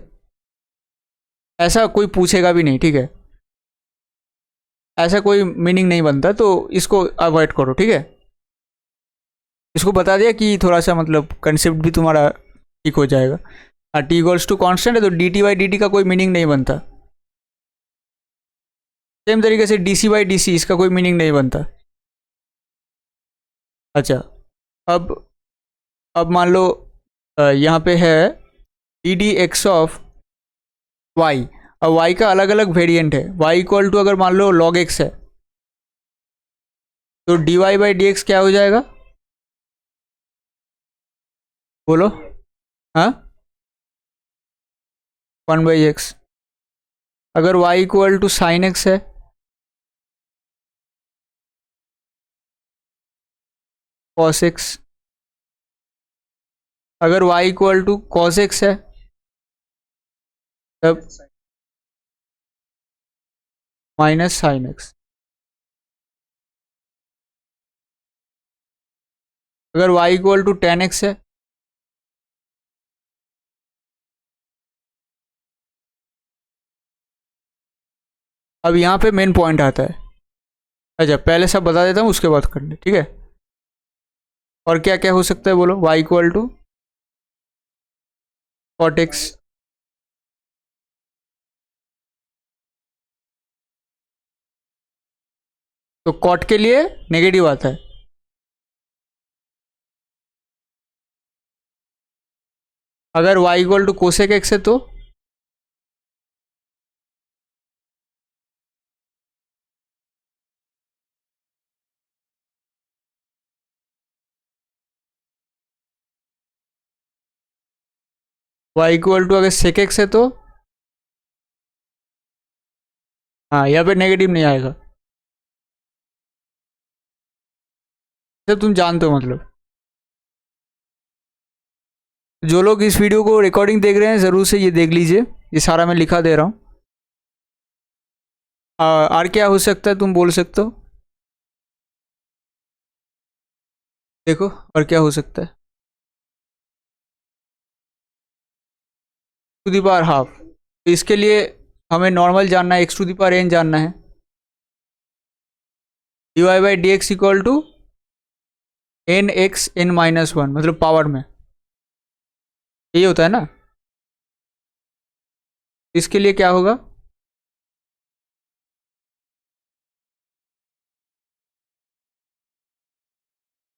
ऐसा कोई पूछेगा भी नहीं, ठीक है? ऐसा कोई मीनिंग नहीं बनता, तो इसको अवॉइड करो, ठीक है? इसको बता दिया कि थोड़ा सा मतलब कंसेप्ट भी तुम्हारा ठीक हो जाएगा। हाँ, टी इक्वल्स टू कॉन्स्टेंट है तो d t by d t का कोई मीनिंग नहीं बनता। सेम तरीके से d c by d c, इसका कोई मीनिंग नहीं बनता। अच्छा, अब मान लो यहाँ पे है d d x of y. अब वाई का अलग अलग वेरिएंट है, वाई इक्वल टू अगर मान लो लॉग एक्स है, तो d y by D x क्या हो जाएगा? बोलो। हाँ, 1/x। अगर y equal to sine x है, कॉस एक्स। अगर y equal to cos x है, तब माइनस साइन एक्स। अगर y equal to tan x है, अब यहाँ पे मेन पॉइंट आता है। अच्छा, पहले सब बता देता हूँ, उसके बाद कर ले, ठीक है? और क्या क्या हो सकता है बोलो? y equal to cot x. तो कॉट के लिए नेगेटिव आता है। अगर y equal to cosec x है, तो y इक्वल टू अगर सेक एक्स है, तो हाँ, यहाँ पे नेगेटिव नहीं आएगा। जब तुम जानते हो मतलब, जो लोग इस वीडियो को रिकॉर्डिंग देख रहे हैं ज़रूर से ये देख लीजिए, ये सारा मैं लिखा दे रहा हूँ। और क्या हो सकता है तुम बोल सकते हो? देखो, और क्या हो सकता है? टू दी पावर हाफ, तो इसके लिए हमें नॉर्मल जानना है, x to the power n जानना है। D y by D x equal to n x n minus one, मतलब पावर में, यही होता है ना? इसके लिए क्या होगा?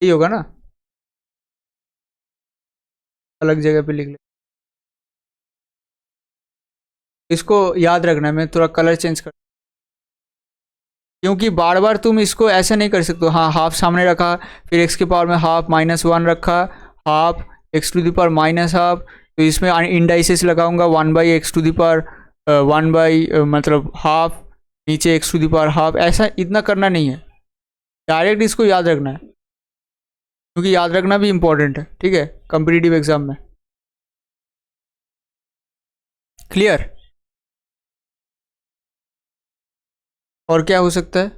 यही होगा ना? अलग जगह पे लिख ले, इसको याद रखना है। मैं थोड़ा कलर चेंज कर, क्योंकि बार बार तुम इसको ऐसे नहीं कर सकते हो। हाँ, हाफ सामने रखा, फिर एक्स के पावर में हाफ माइनस वन रखा, half x to the power minus half, तो इसमें इंडाइसिस लगाऊंगा 1/x टू द पावर 1 मतलब हाफ, नीचे x to the power half, ऐसा इतना करना नहीं है। डायरेक्ट इसको याद रखना है, क्योंकि याद रखना भी इंपॉर्टेंट है, ठीक है, कॉम्पिटिटिव एग्जाम में। क्लियर? और क्या हो सकता है?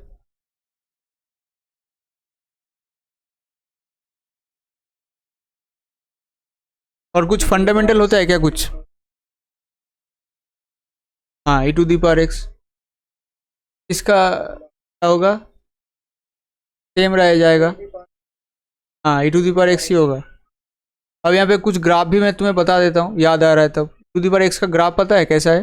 और कुछ फंडामेंटल होता है क्या कुछ? हाँ, ई टू दी पावर एक्स, इसका क्या होगा? सेम रह जाएगा। हाँ, ई टू दी पावर एक्स ही होगा। अब यहाँ पे कुछ ग्राफ भी मैं तुम्हें बता देता हूँ, याद आ रहा है तब। टू दी पावर एक्स का ग्राफ पता है कैसा है?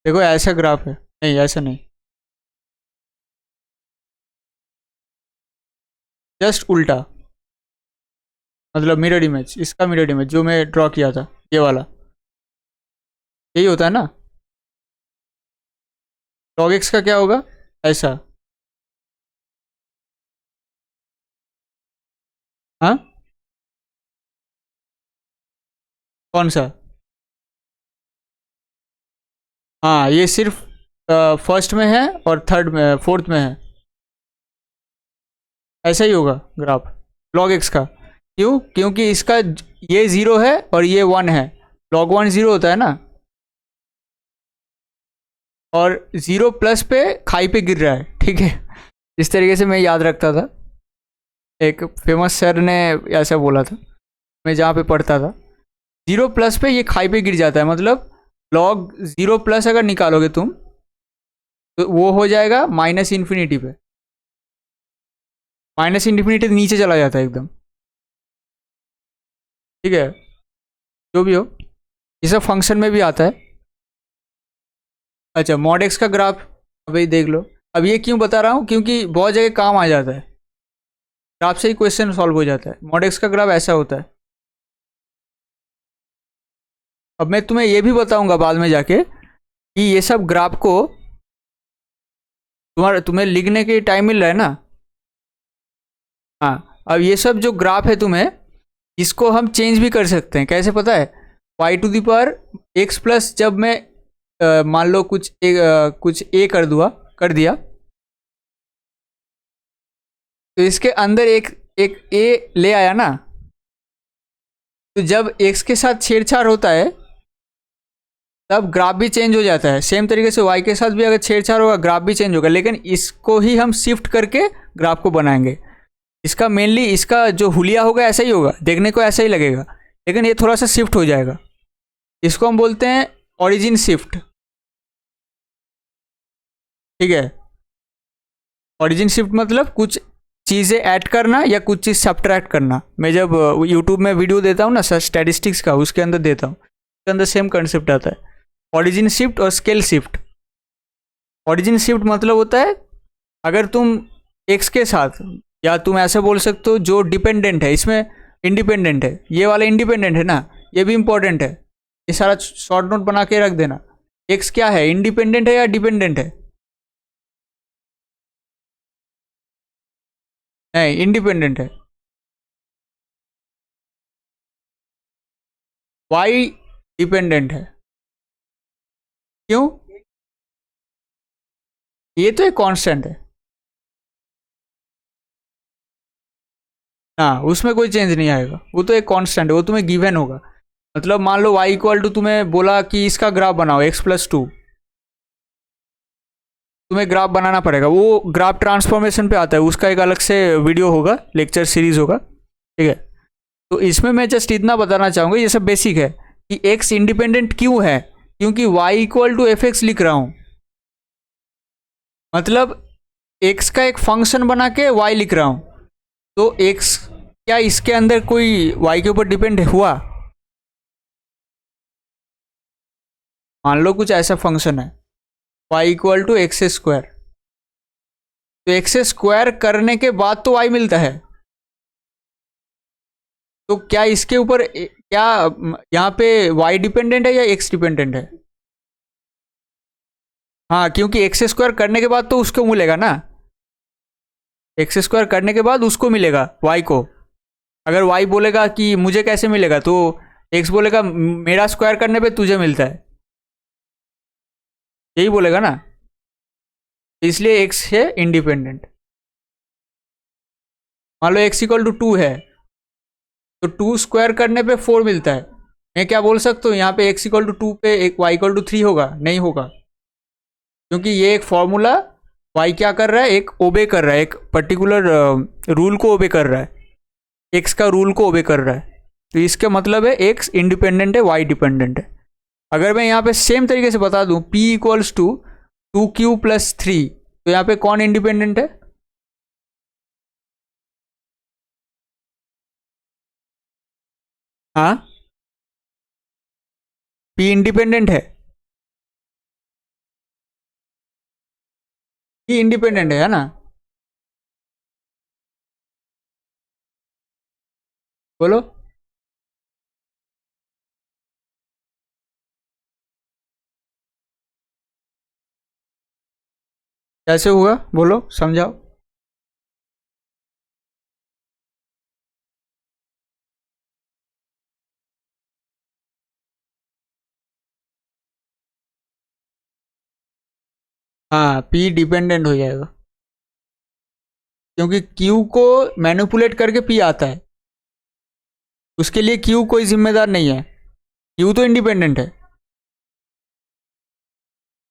देखो ऐसा ग्राफ है, नहीं ऐसा नहीं, जस्ट उल्टा, मतलब मिरर इमेज, इसका मिरर इमेज जो मैं ड्रॉ किया था, ये वाला, यही होता है ना। log x का क्या होगा? ऐसा। हाँ, कौन सा? हाँ, ये सिर्फ फर्स्ट में है और थर्ड में, फोर्थ में है, ऐसा ही होगा ग्राफ log x का। क्यों? क्योंकि इसका ये जीरो है और ये वन है, log वन जीरो होता है ना, और जीरो प्लस पे खाई पे गिर रहा है, ठीक है। इस तरीके से मैं याद रखता था, एक फेमस सर ने ऐसा बोला था, मैं जहाँ पे पढ़ता था, जीरो प्लस पे ये खाई पे गिर जाता है, मतलब log जीरो प्लस अगर निकालोगे तुम तो वो हो जाएगा माइनस इन्फिनिटी पे, माइनस इन्फिनिटी नीचे चला जाता है एकदम, ठीक है। जो भी हो, ये सब फंक्शन में भी आता है। अच्छा, मॉड एक्स का ग्राफ अभी देख लो। अब ये क्यों बता रहा हूँ? क्योंकि बहुत जगह काम आ जाता है, ग्राफ से ही क्वेश्चन सॉल्व हो जाता है। मॉड एक्स का ग्राफ ऐसा होता है। अब मैं तुम्हें ये भी बताऊंगा बाद में जाके कि ये सब ग्राफ को तुम्हें लिखने के टाइम मिल रहा है ना। हाँ, अब ये सब जो ग्राफ है तुम्हें, इसको हम चेंज भी कर सकते हैं। कैसे पता है? Y to the power x plus, जब मैं मान लो कुछ ए कर दिया, तो इसके अंदर एक एक ए ले आया ना, तो जब एक्स के साथ छेड़छाड़ होता है तब ग्राफ भी चेंज हो जाता है। सेम तरीके से वाई के साथ भी अगर छेड़छाड़ होगा ग्राफ भी चेंज होगा, लेकिन इसको ही हम शिफ्ट करके ग्राफ को बनाएंगे। इसका मेनली, इसका जो हुलिया होगा ऐसा ही होगा, देखने को ऐसा ही लगेगा, लेकिन ये थोड़ा सा शिफ्ट हो जाएगा। इसको हम बोलते हैं ओरिजिन शिफ्ट, ठीक है। ओरिजिन शिफ्ट मतलब कुछ चीज़ें ऐड करना या कुछ चीज़ सब्ट्रैक्ट करना। मैं जब यूट्यूब में वीडियो देता हूँ ना सर, स्टैटिस्टिक्स का, उसके अंदर देता हूँ, उसके अंदर सेम कंसेप्ट आता है, ओरिजिन शिफ्ट और स्केल शिफ्ट। ओरिजिन शिफ्ट मतलब होता है अगर तुम एक्स के साथ, या तुम ऐसे बोल सकते हो जो डिपेंडेंट है, इसमें इंडिपेंडेंट है, ये वाला इंडिपेंडेंट है ना, ये भी इंपॉर्टेंट है, ये सारा शॉर्ट नोट बना के रख देना। एक्स क्या है, इंडिपेंडेंट है या डिपेंडेंट है? नहीं, इंडिपेंडेंट है। वाई डिपेंडेंट है। क्यों? ये तो एक कांस्टेंट है ना, उसमें कोई चेंज नहीं आएगा, वो तो एक कांस्टेंट है, वो तुम्हें गिवन होगा। मतलब मान लो y इक्वल टू, तुम्हें बोला कि इसका ग्राफ बनाओ x प्लस टू, तुम्हें ग्राफ बनाना पड़ेगा। वो ग्राफ ट्रांसफॉर्मेशन पे आता है, उसका एक अलग से वीडियो होगा, लेक्चर सीरीज होगा, ठीक है। तो इसमें मैं जस्ट इतना बताना चाहूँगा, ये सब बेसिक है कि x इंडिपेंडेंट क्यों है, क्योंकि y equal to f x लिख रहा हूँ, मतलब x का एक फंक्शन बना के y लिख रहा हूँ, तो x क्या इसके अंदर कोई y के ऊपर डिपेंड हुआ? मान लो कुछ ऐसा फंक्शन है y equal to x square, तो एक्स स्क्वायर करने के बाद तो y मिलता है, तो क्या इसके ऊपर क्या यहाँ पे y डिपेंडेंट है या x डिपेंडेंट है? हाँ, क्योंकि एक्स स्क्वायर करने के बाद तो उसको मिलेगा ना, एक्स स्क्वायर करने के बाद उसको मिलेगा y को। अगर y बोलेगा कि मुझे कैसे मिलेगा, तो x बोलेगा मेरा स्क्वायर करने पे तुझे मिलता है, यही बोलेगा ना, इसलिए x है इंडिपेंडेंट। मान लो x इक्वल टू टू है, तो टू स्क्वायर करने पे फोर मिलता है। मैं क्या बोल सकता हूँ यहाँ पे x इक्वल टू टू पे एक y इक्वल टू थ्री होगा? नहीं होगा, क्योंकि ये एक फॉर्मूला वाई क्या कर रहा है, एक ओबे कर रहा है, एक पर्टिकुलर रूल को ओबे कर रहा है, एक्स का रूल को ओबे कर रहा है। तो इसका मतलब है एक्स इंडिपेंडेंट है, वाई डिपेंडेंट है। अगर मैं यहाँ पे सेम तरीके से बता दूं P इक्वल्स टू 2Q+3, तो यहाँ पे कौन इंडिपेंडेंट है? हाँ, P इंडिपेंडेंट है, P इंडिपेंडेंट है ना? बोलो। कैसे हुआ, बोलो, समझाओ। हाँ, P डिपेंडेंट हो जाएगा, क्योंकि Q को मैनिपुलेट करके P आता है, उसके लिए Q कोई जिम्मेदार नहीं है, Q तो इंडिपेंडेंट है।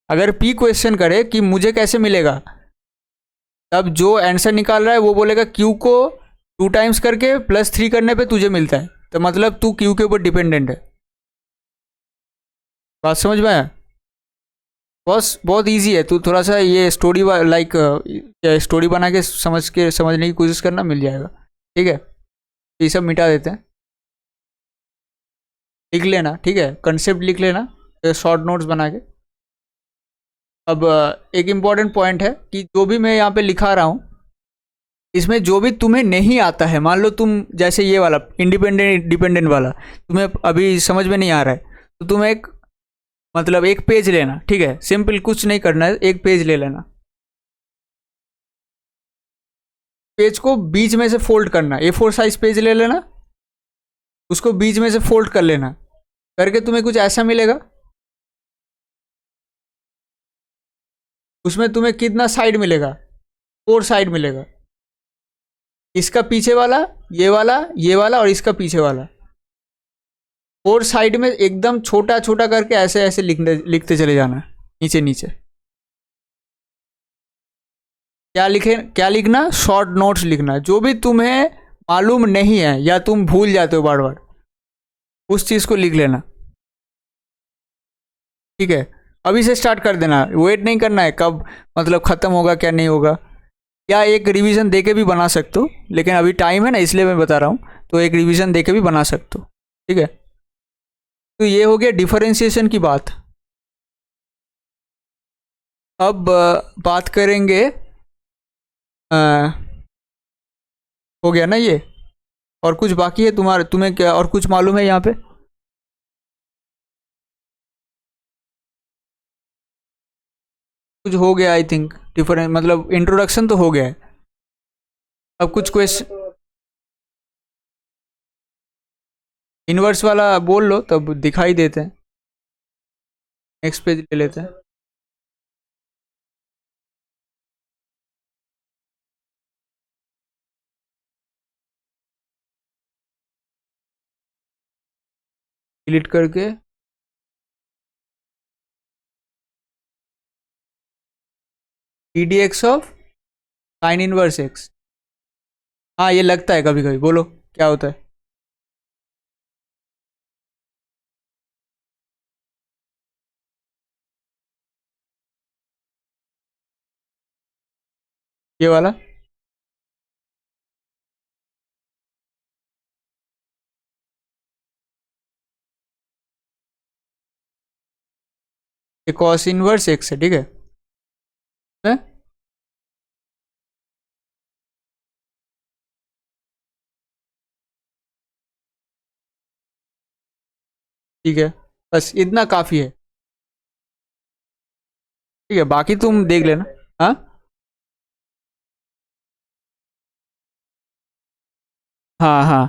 अगर P क्वेश्चन करे कि मुझे कैसे मिलेगा, तब जो आंसर निकाल रहा है वो बोलेगा Q को 2 टाइम्स करके +3 करने पे तुझे मिलता है, तो मतलब तू Q के ऊपर डिपेंडेंट है। बात समझ में आया? बस बहुत इजी है, तू थोड़ा सा ये स्टोरी लाइक स्टोरी बना के समझने की कोशिश करना, मिल जाएगा। ठीक है, तो ये सब मिटा देते हैं, लिख लेना, ठीक है, कंसेप्ट लिख लेना शॉर्ट नोट्स बना के। अब एक इम्पॉर्टेंट पॉइंट है कि जो भी मैं यहाँ पे लिखा रहा हूँ, इसमें जो भी तुम्हें नहीं आता है, मान लो तुम जैसे ये वाला इंडिपेंडेंट डिपेंडेंट वाला तुम्हें अभी समझ में नहीं आ रहा है, तो तुम एक मतलब एक पेज लेना, ठीक है, सिंपल, कुछ नहीं करना है, एक पेज ले लेना, पेज को बीच में से फोल्ड करना, A4 साइज पेज ले लेना, उसको बीच में से फोल्ड कर लेना, करके तुम्हें कुछ ऐसा मिलेगा। उसमें तुम्हें कितना साइड मिलेगा? 4 साइड मिलेगा, इसका पीछे वाला, ये वाला, ये वाला और इसका पीछे वाला, 4 साइड में एकदम छोटा छोटा करके ऐसे ऐसे लिखते चले जाना, नीचे नीचे। क्या लिखे, क्या लिखना? शॉर्ट नोट्स लिखना, जो भी तुम्हें मालूम नहीं है या तुम भूल जाते हो बार बार, उस चीज को लिख लेना, ठीक है। अभी से स्टार्ट कर देना, वेट नहीं करना है कब मतलब खत्म होगा क्या नहीं होगा, या एक रिवीजन देके भी बना सकते हो, लेकिन अभी टाइम है ना इसलिए मैं बता रहा हूँ, तो एक रिवीजन देके भी बना सकते हो, ठीक है। तो ये हो गया डिफरेंशिएशन की बात। अब बात करेंगे, अ, हो गया ना ये, और कुछ बाकी है तुम्हारे, तुम्हें क्या और कुछ मालूम है यहाँ पे? कुछ हो गया आई थिंक, डिफरेंट मतलब इंट्रोडक्शन तो हो गया है। अब कुछ क्वेश्चन, इनवर्स वाला बोल लो तब दिखाई देते हैं, नेक्स्ट पेज ले लेते हैं। डिलीट करके EDX of sine inverse x, हाँ ये लगता है कभी कभी, बोलो क्या होता है? ये वाला, ये कॉस इनवर्स एक्स है, ठीक है? ठीक है, बस इतना काफ़ी है, ठीक है, बाकी तुम देख लेना। हाँ हाँ हाँ,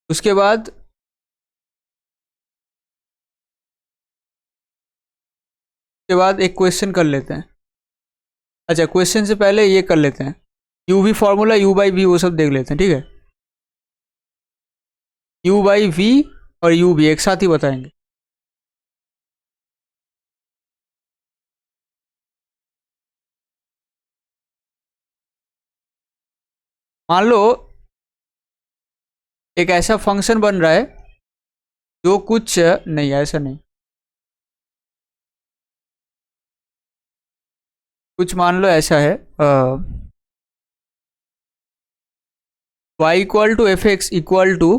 उसके बाद एक क्वेश्चन कर लेते हैं। अच्छा, क्वेश्चन से पहले ये कर लेते हैं, यू वी फॉर्मूला, U/V वो सब देख लेते हैं, ठीक है। U/V और U भी एक साथ ही बताएंगे। मान लो एक ऐसा फंक्शन बन रहा है जो कुछ नहीं, ऐसा नहीं, कुछ मान लो ऐसा है, y equal to f x equal to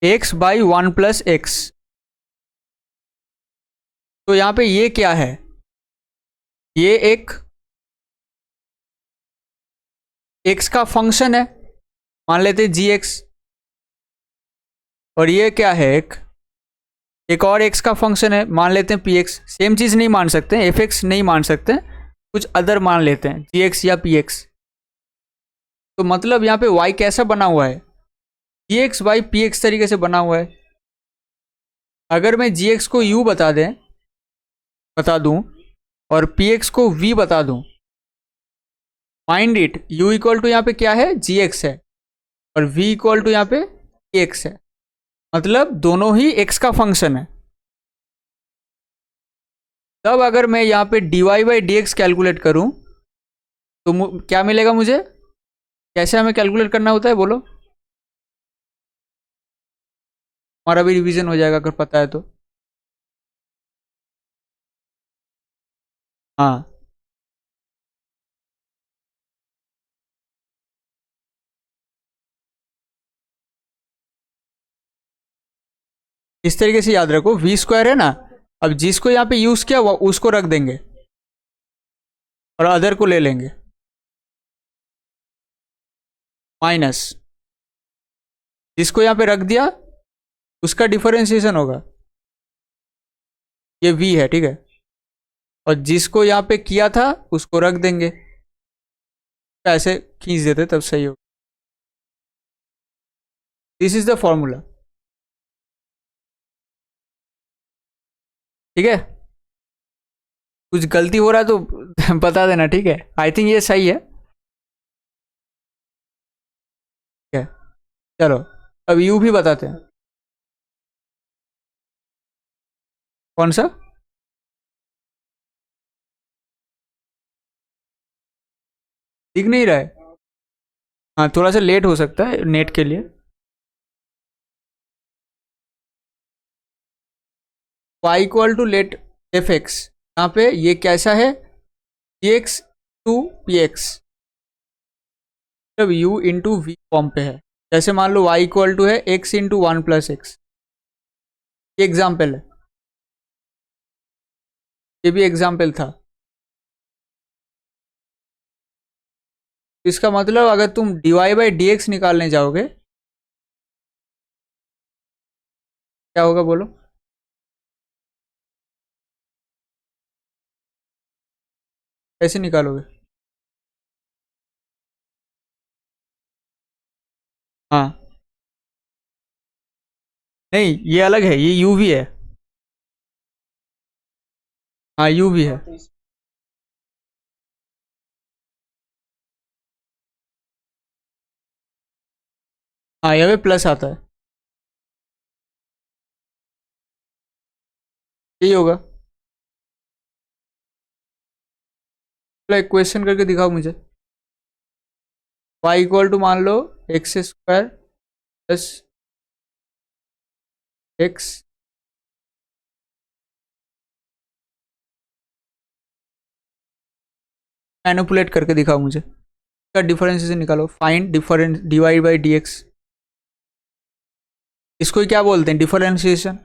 x by one plus x. तो यहाँ पे ये क्या है, ये एक x का फंक्शन है, मान लेते हैं जी एक्स। और ये क्या है, एक और x का फंक्शन है, मान लेते हैं पी एक्स। सेम चीज़ नहीं मान सकते, एफ एक्स नहीं मान सकते, कुछ अदर मान लेते हैं, जी एक्स या पी एक्स। तो मतलब यहाँ पे y कैसा बना हुआ है, g x by P x तरीके से बना हुआ है। अगर मैं जी एक्स को u बता दूं और पी एक्स को v बता दूं, mind it, u equal to यहाँ पे क्या है, जी एक्स है, और v इक्वल टू यहाँ पे पी एक्स है, मतलब दोनों ही x का फंक्शन है। तब अगर मैं यहाँ पे dy by D x calculate करूँ तो क्या मिलेगा मुझे, कैसे हमें कैलकुलेट करना होता है बोलो, हमारा भी रिवीजन हो जाएगा अगर पता है तो। हाँ, इस तरीके से याद रखो, वी स्क्वायर है ना, अब जिसको यहाँ पे यूज किया वो उसको रख देंगे और अदर को ले लेंगे, माइनस जिसको यहाँ पे रख दिया उसका डिफरेंशिएशन होगा, ये वी है, ठीक है। और जिसको यहाँ पे किया था उसको रख देंगे, ऐसे खींच देते तब सही होगा। दिस इज द फॉर्मूला, ठीक है। कुछ गलती हो रहा है तो बता देना, ठीक है। आई थिंक ये सही है, ठीक है। चलो अब यू भी बताते हैं, कौन सा, दिख नहीं रहा है। हाँ थोड़ा सा लेट हो सकता है नेट के लिए। y equal to let f x, यहाँ पे ये कैसा है, g x to p x, मतलब u इंटू वी फॉर्म पे है। जैसे मान लो y इक्वल टू है x into one plus x, ये एग्जाम्पल है, ये भी एग्जाम्पल था। इसका मतलब अगर तुम dy बाई डी एक्स निकालने जाओगे क्या होगा बोलो, कैसे निकालोगे। हाँ नहीं, ये अलग है, ये u भी है। हाँ u भी है। हाँ यहाँ पे प्लस आता है, यही होगा। एक क्वेश्चन करके दिखाओ मुझे, y इक्वल टू मान लो X square plus X, manipulate करके दिखाओ मुझे, इसका डिफरेंशिएशन निकालो, find difference dy by D X. इसको क्या बोलते हैं, differentiation.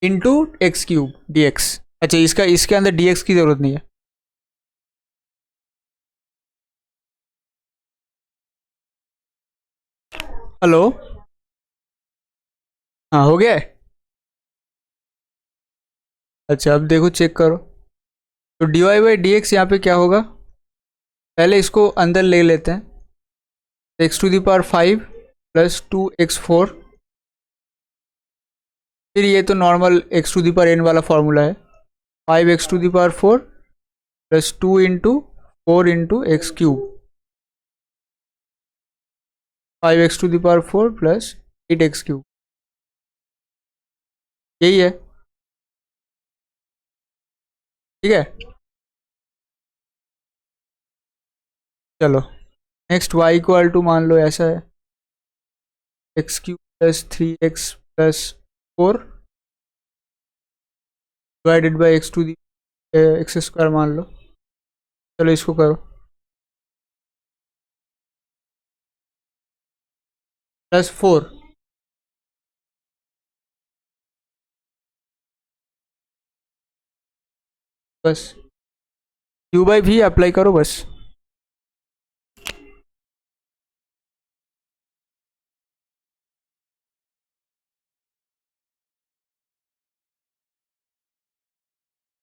Into x cube D X. अच्छा इसका, इसके अंदर डी एक्स की जरूरत नहीं है। हेलो, हाँ हो गया है। अच्छा अब देखो चेक करो, तो d y by D x यहाँ पे क्या होगा, पहले इसको अंदर ले लेते हैं, x to the power 5 plus 2x4, फिर ये तो normal x to the power n वाला फॉर्मूला है, 5x to the power 4 plus 2 into 4 into x cube, 5x to the power 4 plus 8x cube, यही है। ठीक है। चलो नेक्स्ट y इक्वल टू मान लो ऐसा है x q plus 3x plus 4 divided by x to the x square मान लो। चलो इसको करो प्लस 4 बस क्यू बाई भी अप्लाई करो बस।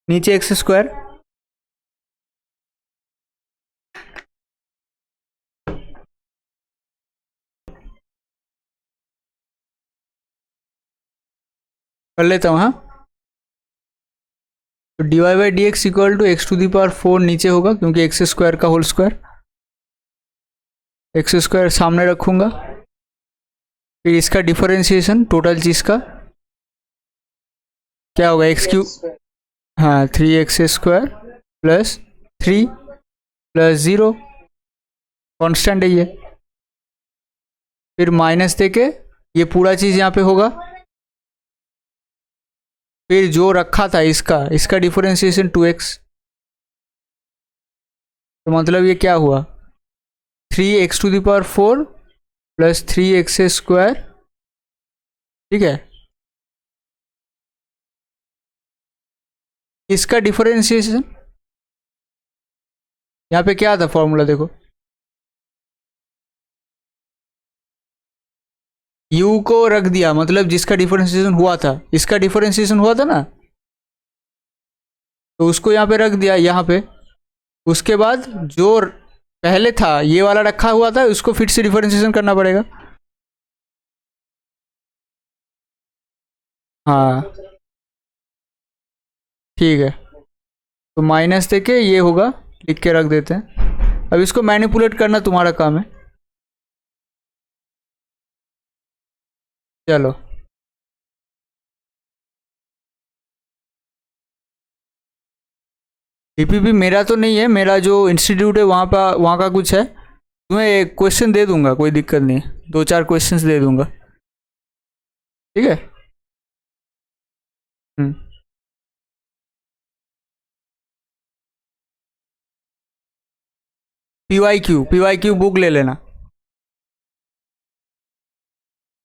नीचे एक्स स्क्वायर कर लेता हूँ। हाँ तो d y by D x equal to x to the power 4 नीचे होगा क्योंकि एक्स स्क्वायर का होल स्क्वायर, एक्स स्क्वायर सामने रखूंगा, फिर इसका डिफरेंशिएशन टोटल चीज़ का क्या होगा एक्स क्यू, हाँ 3x square plus 3 plus 0 constant है ये, फिर माइनस दे के ये पूरा चीज़ यहाँ पे होगा, फिर जो रखा था इसका डिफरेंशिएशन 2x, तो मतलब ये क्या हुआ 3x to the power 4 plus 3x square, ठीक है। इसका डिफरेंशिएशन यहाँ पे क्या था फॉर्मूला देखो, u को रख दिया मतलब जिसका डिफरेंशिएशन हुआ था, इसका डिफरेंशिएशन हुआ था ना, तो उसको यहाँ पे रख दिया यहाँ पे, उसके बाद जो पहले था ये वाला रखा हुआ था उसको फिर से डिफरेंशिएशन करना पड़ेगा। हाँ ठीक है, तो माइनस दे के ये होगा, लिख के रख देते हैं। अब इसको मैनिपुलेट करना तुम्हारा काम है। चलो डीपीपी मेरा तो नहीं है, मेरा जो इंस्टीट्यूट है वहाँ का कुछ है, तुम्हें एक क्वेश्चन दे दूंगा, कोई दिक्कत नहीं है, 2-4 क्वेश्चंस दे दूंगा, ठीक है। पी वाई क्यू बुक ले लेना।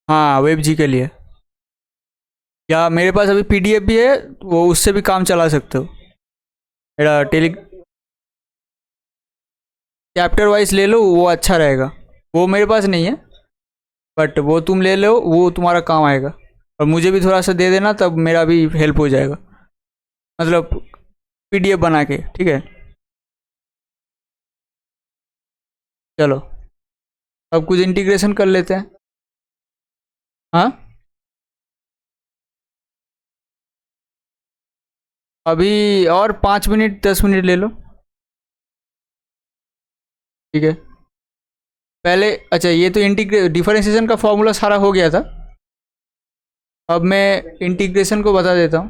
हाँ वेब जी के लिए, या मेरे पास अभी पीडीएफ भी है, वो उससे भी काम चला सकते हो। मेरा टेली चैप्टर वाइज ले लो, वो अच्छा रहेगा। वो मेरे पास नहीं है बट वो तुम ले लो, वो तुम्हारा काम आएगा, और मुझे भी थोड़ा सा दे देना, तब मेरा भी हेल्प हो जाएगा, मतलब पीडीएफ बना के, ठीक है। चलो अब कुछ इंटीग्रेशन कर लेते हैं। हाँ अभी और 5 मिनट 10 मिनट ले लो, ठीक है। पहले अच्छा ये तो डिफरेंशिएशन का फॉर्मूला सारा हो गया था, अब मैं इंटीग्रेशन को बता देता हूँ।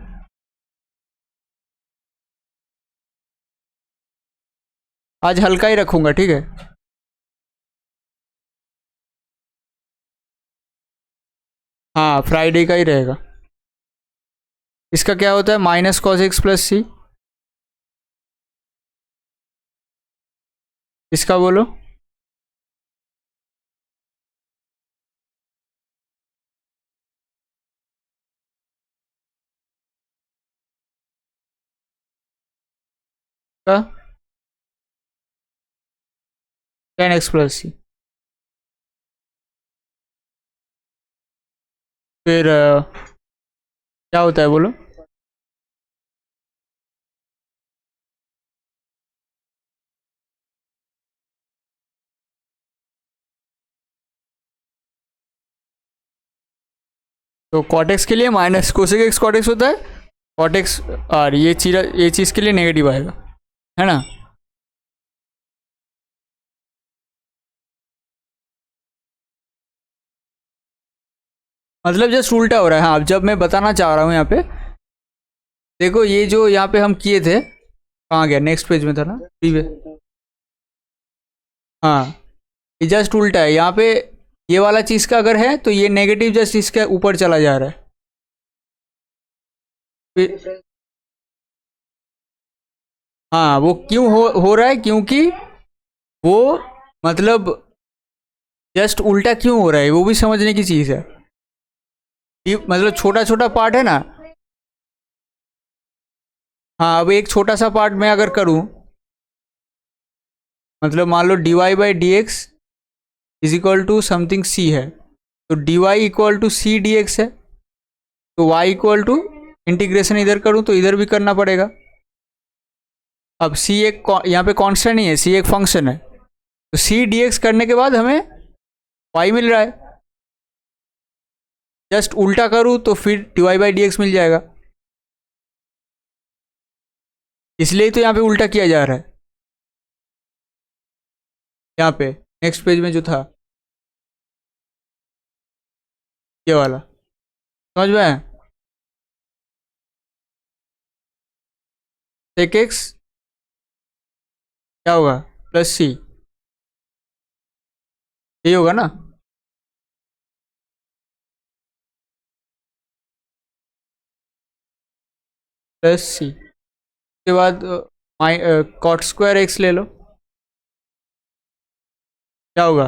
आज हल्का ही रखूँगा, ठीक है। हाँ फ्राइडे का ही रहेगा। इसका क्या होता है माइनस कॉस एक्स प्लस सी, इसका बोलो। का 10x प्लस सी, फिर क्या होता है बोलो। तो कॉटेक्स के लिए माइनस कोसेक एक्स कॉटेक्स होता है, कॉटेक्स और ये चीज़ के लिए नेगेटिव आएगा, है ना। मतलब जस्ट उल्टा हो रहा है। हाँ जब मैं बताना चाह रहा हूँ यहाँ पे देखो, ये जो यहाँ पे हम किए थे कहाँ गया, नेक्स्ट पेज में था ना प्रीवियस। हाँ, ये जस्ट उल्टा है यहाँ पे। ये वाला चीज़ का अगर है तो ये नेगेटिव जस्ट इसके ऊपर चला जा रहा है। हाँ, वो क्यों हो रहा है, क्योंकि वो मतलब जस्ट उल्टा क्यों हो रहा है वो भी समझने की चीज़ है। ये मतलब छोटा छोटा पार्ट है ना। हाँ, अब एक छोटा सा पार्ट मैं अगर करूँ, मतलब मान लो d y by D x is equal to something c है, तो d y equal to c d x है, तो वाई इक्वल टू इंटीग्रेशन इधर करूँ तो इधर भी करना पड़ेगा। अब सी एक यहाँ पे कांस्टेंट नहीं है, सी एक फंक्शन है, तो सी डी एक्स करने के बाद हमें वाई मिल रहा है। जस्ट उल्टा करूँ तो फिर d y by D x मिल जाएगा, इसलिए तो यहाँ पे उल्टा किया जा रहा है। यहाँ पे नेक्स्ट पेज में जो था ये वाला, समझ में आया? सेक एक्स क्या होगा, प्लस सी, ये होगा ना। प्लस सी के बाद कॉट स्क्वायर एक्स ले लो, क्या होगा?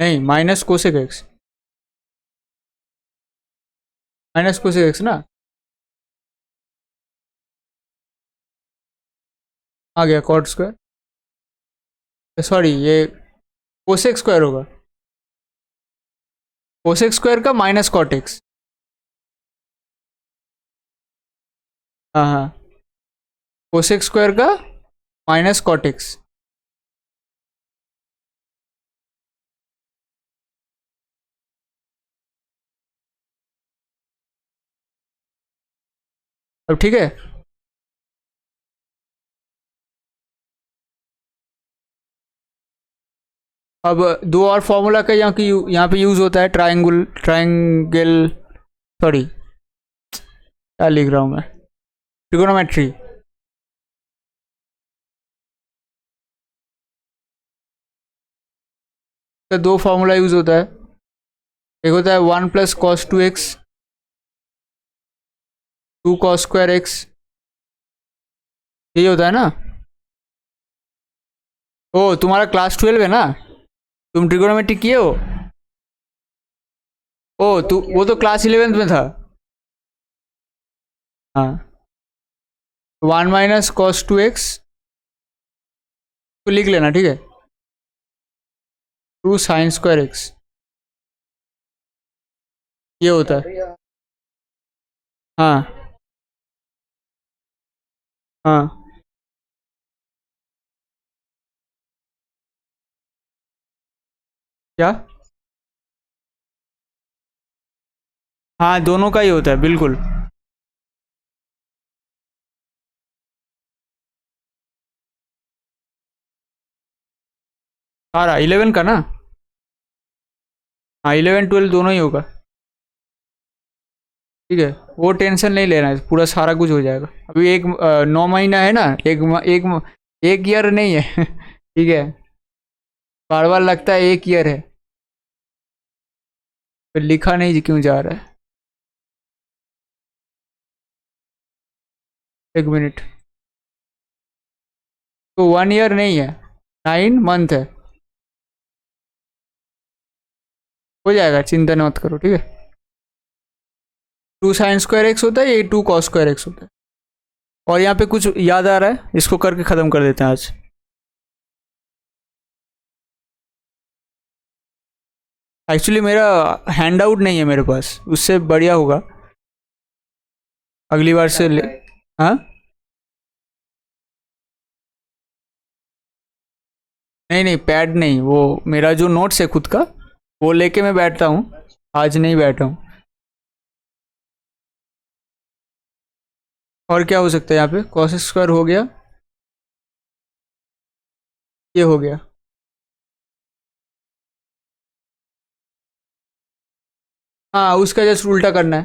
नहीं, minus cosec x, minus cosec x ना। आ गया कॉट स्क्वायर, सॉरी ये कोसेक स्क्वायर होगा, कोसेक स्क्वायर का माइनस कॉट एक्स। हाँ हाँ, कोसेक स्क्वायर का माइनस कॉट एक्स। अब ठीक है। अब दो और फॉर्मूला का यहाँ पे यूज होता है, ट्राइंगल, सॉरी क्या लिख रहा हूँ मैं, ट्रिगोनोमेट्री। का दो फॉर्मूला यूज होता है, एक होता है 1 + cos 2x, 2 cos² x, यही होता है ना। ओ, तुम्हारा क्लास 12 है ना, तुम ट्रिगोनोमेट्री किए हो। ओ तू, वो तो क्लास 11th में था। हाँ, 1 - cos 2x तो लिख लेना, ठीक है, 2 sin² x, ये होता है। हाँ हाँ क्या, हाँ दोनों का ही होता है बिल्कुल। सारा 11 का ना, हाँ 11 12 दोनों ही होगा, ठीक है, वो टेंशन नहीं लेना है, पूरा सारा कुछ हो जाएगा। अभी 9 महीना है ना, एक ईयर नहीं है ठीक है, बार बार लगता है एक ईयर है, फिर लिखा नहीं क्यों जा रहा है। एक मिनट, तो 1 ईयर नहीं है, 9 मंथ है, हो जाएगा, चिंता मत करो, ठीक है। 2 sin² x होता है, ये 2 cos² x होता है। और यहाँ पे कुछ याद आ रहा है, इसको करके ख़त्म कर देते हैं आज। एक्चुअली मेरा हैंड आउट नहीं है मेरे पास, उससे बढ़िया होगा अगली बार से ले। हाँ, नहीं नहीं पैड नहीं, वो मेरा जो नोट्स है खुद का, वो लेके मैं बैठता हूँ, आज नहीं बैठा हूँ। और क्या हो सकता है यहाँ पे, cos² हो गया, ये हो गया, हाँ उसका जस्ट उल्टा करना है,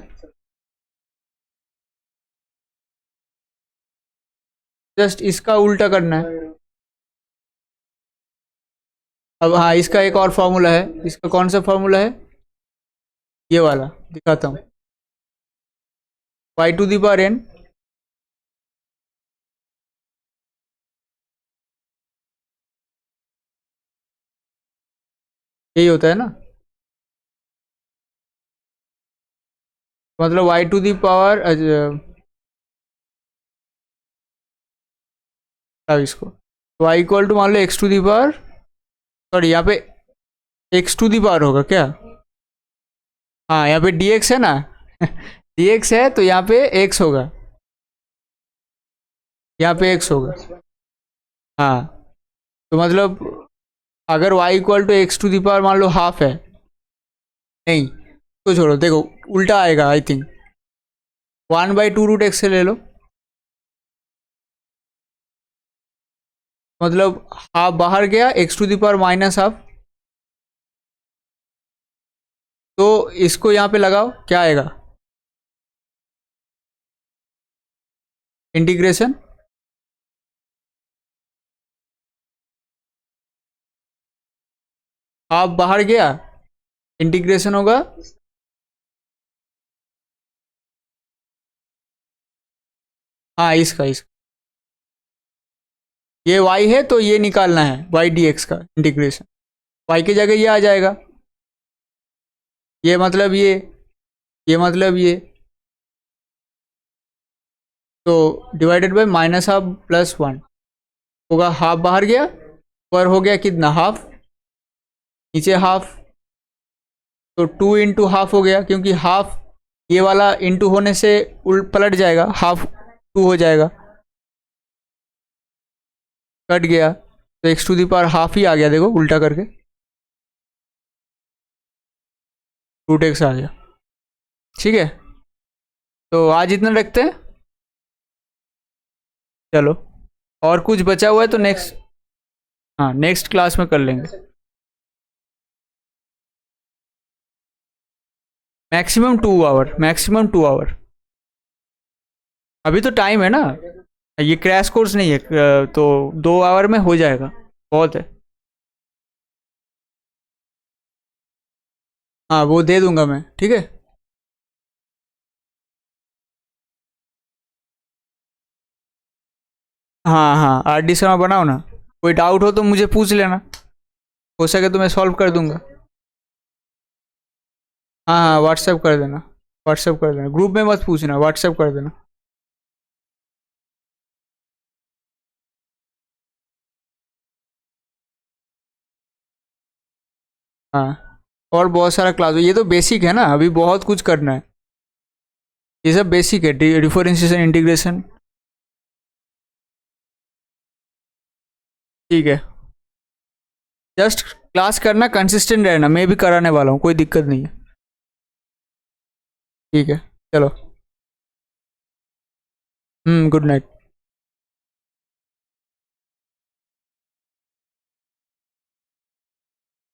जस्ट इसका उल्टा करना है। अब हाँ इसका एक और फॉर्मूला है, इसका कौन सा फॉर्मूला है, ये वाला दिखाता हूँ, y to the power n, यही होता है ना, मतलब y टू दी पावर, अब इसको y इक्वल टू मान लो x to the power, sorry यहाँ पे x टू दी पावर होगा क्या, हाँ यहाँ पे dx है ना dx है तो यहाँ पे x होगा, यहाँ पे x होगा। हाँ तो मतलब अगर y equal to x to the power मान लो हाफ है, नहीं तो छोड़ो, देखो उल्टा आएगा आई थिंक, 1/2 रूट एक्स से ले लो, मतलब हाफ बाहर गया, x to the power minus half, तो इसको यहाँ पे लगाओ, क्या आएगा, इंटीग्रेशन, हाफ बाहर गया, इंटीग्रेशन होगा, हाँ इसका ये y है तो ये निकालना है y dx का इंटीग्रेशन, y की जगह ये आ जाएगा, ये मतलब ये मतलब ये, तो divided by minus half plus 1 होगा, हाफ बाहर गया, ऊपर हो गया कितना हाफ, नीचे हाफ, तो 2 इंटू हाफ हो गया, क्योंकि हाफ ये वाला इंटू होने से उल्ट पलट जाएगा, हाफ 2 हो जाएगा, कट गया, तो x to the power half ही आ गया, देखो उल्टा करके रूट एक्स आ गया। ठीक है, तो आज इतना रखते हैं, चलो और कुछ बचा हुआ है तो नेक्स्ट, हाँ नेक्स्ट क्लास में कर लेंगे। मैक्सिमम 2 आवर, मैक्सिमम 2 आवर, अभी तो टाइम है ना, ये क्रैश कोर्स नहीं है, तो 2 आवर में हो जाएगा, बहुत है। हाँ वो दे दूंगा मैं, ठीक है। हाँ हाँ RD शर्मा बनाओ ना, कोई डाउट हो तो मुझे पूछ लेना, हो सके तो मैं सॉल्व कर दूंगा। हाँ हाँ व्हाट्सएप कर देना, व्हाट्सएप कर देना, ग्रुप में मत पूछना, व्हाट्सएप कर देना। हाँ और बहुत सारा क्लास, ये तो बेसिक है ना, अभी बहुत कुछ करना है, ये सब बेसिक है, डिफरेंशिएशन इंटीग्रेशन। ठीक है, जस्ट क्लास करना, कंसिस्टेंट रहना, मैं भी कराने वाला हूँ, कोई दिक्कत नहीं है। ठीक है, चलो, गुड नाइट।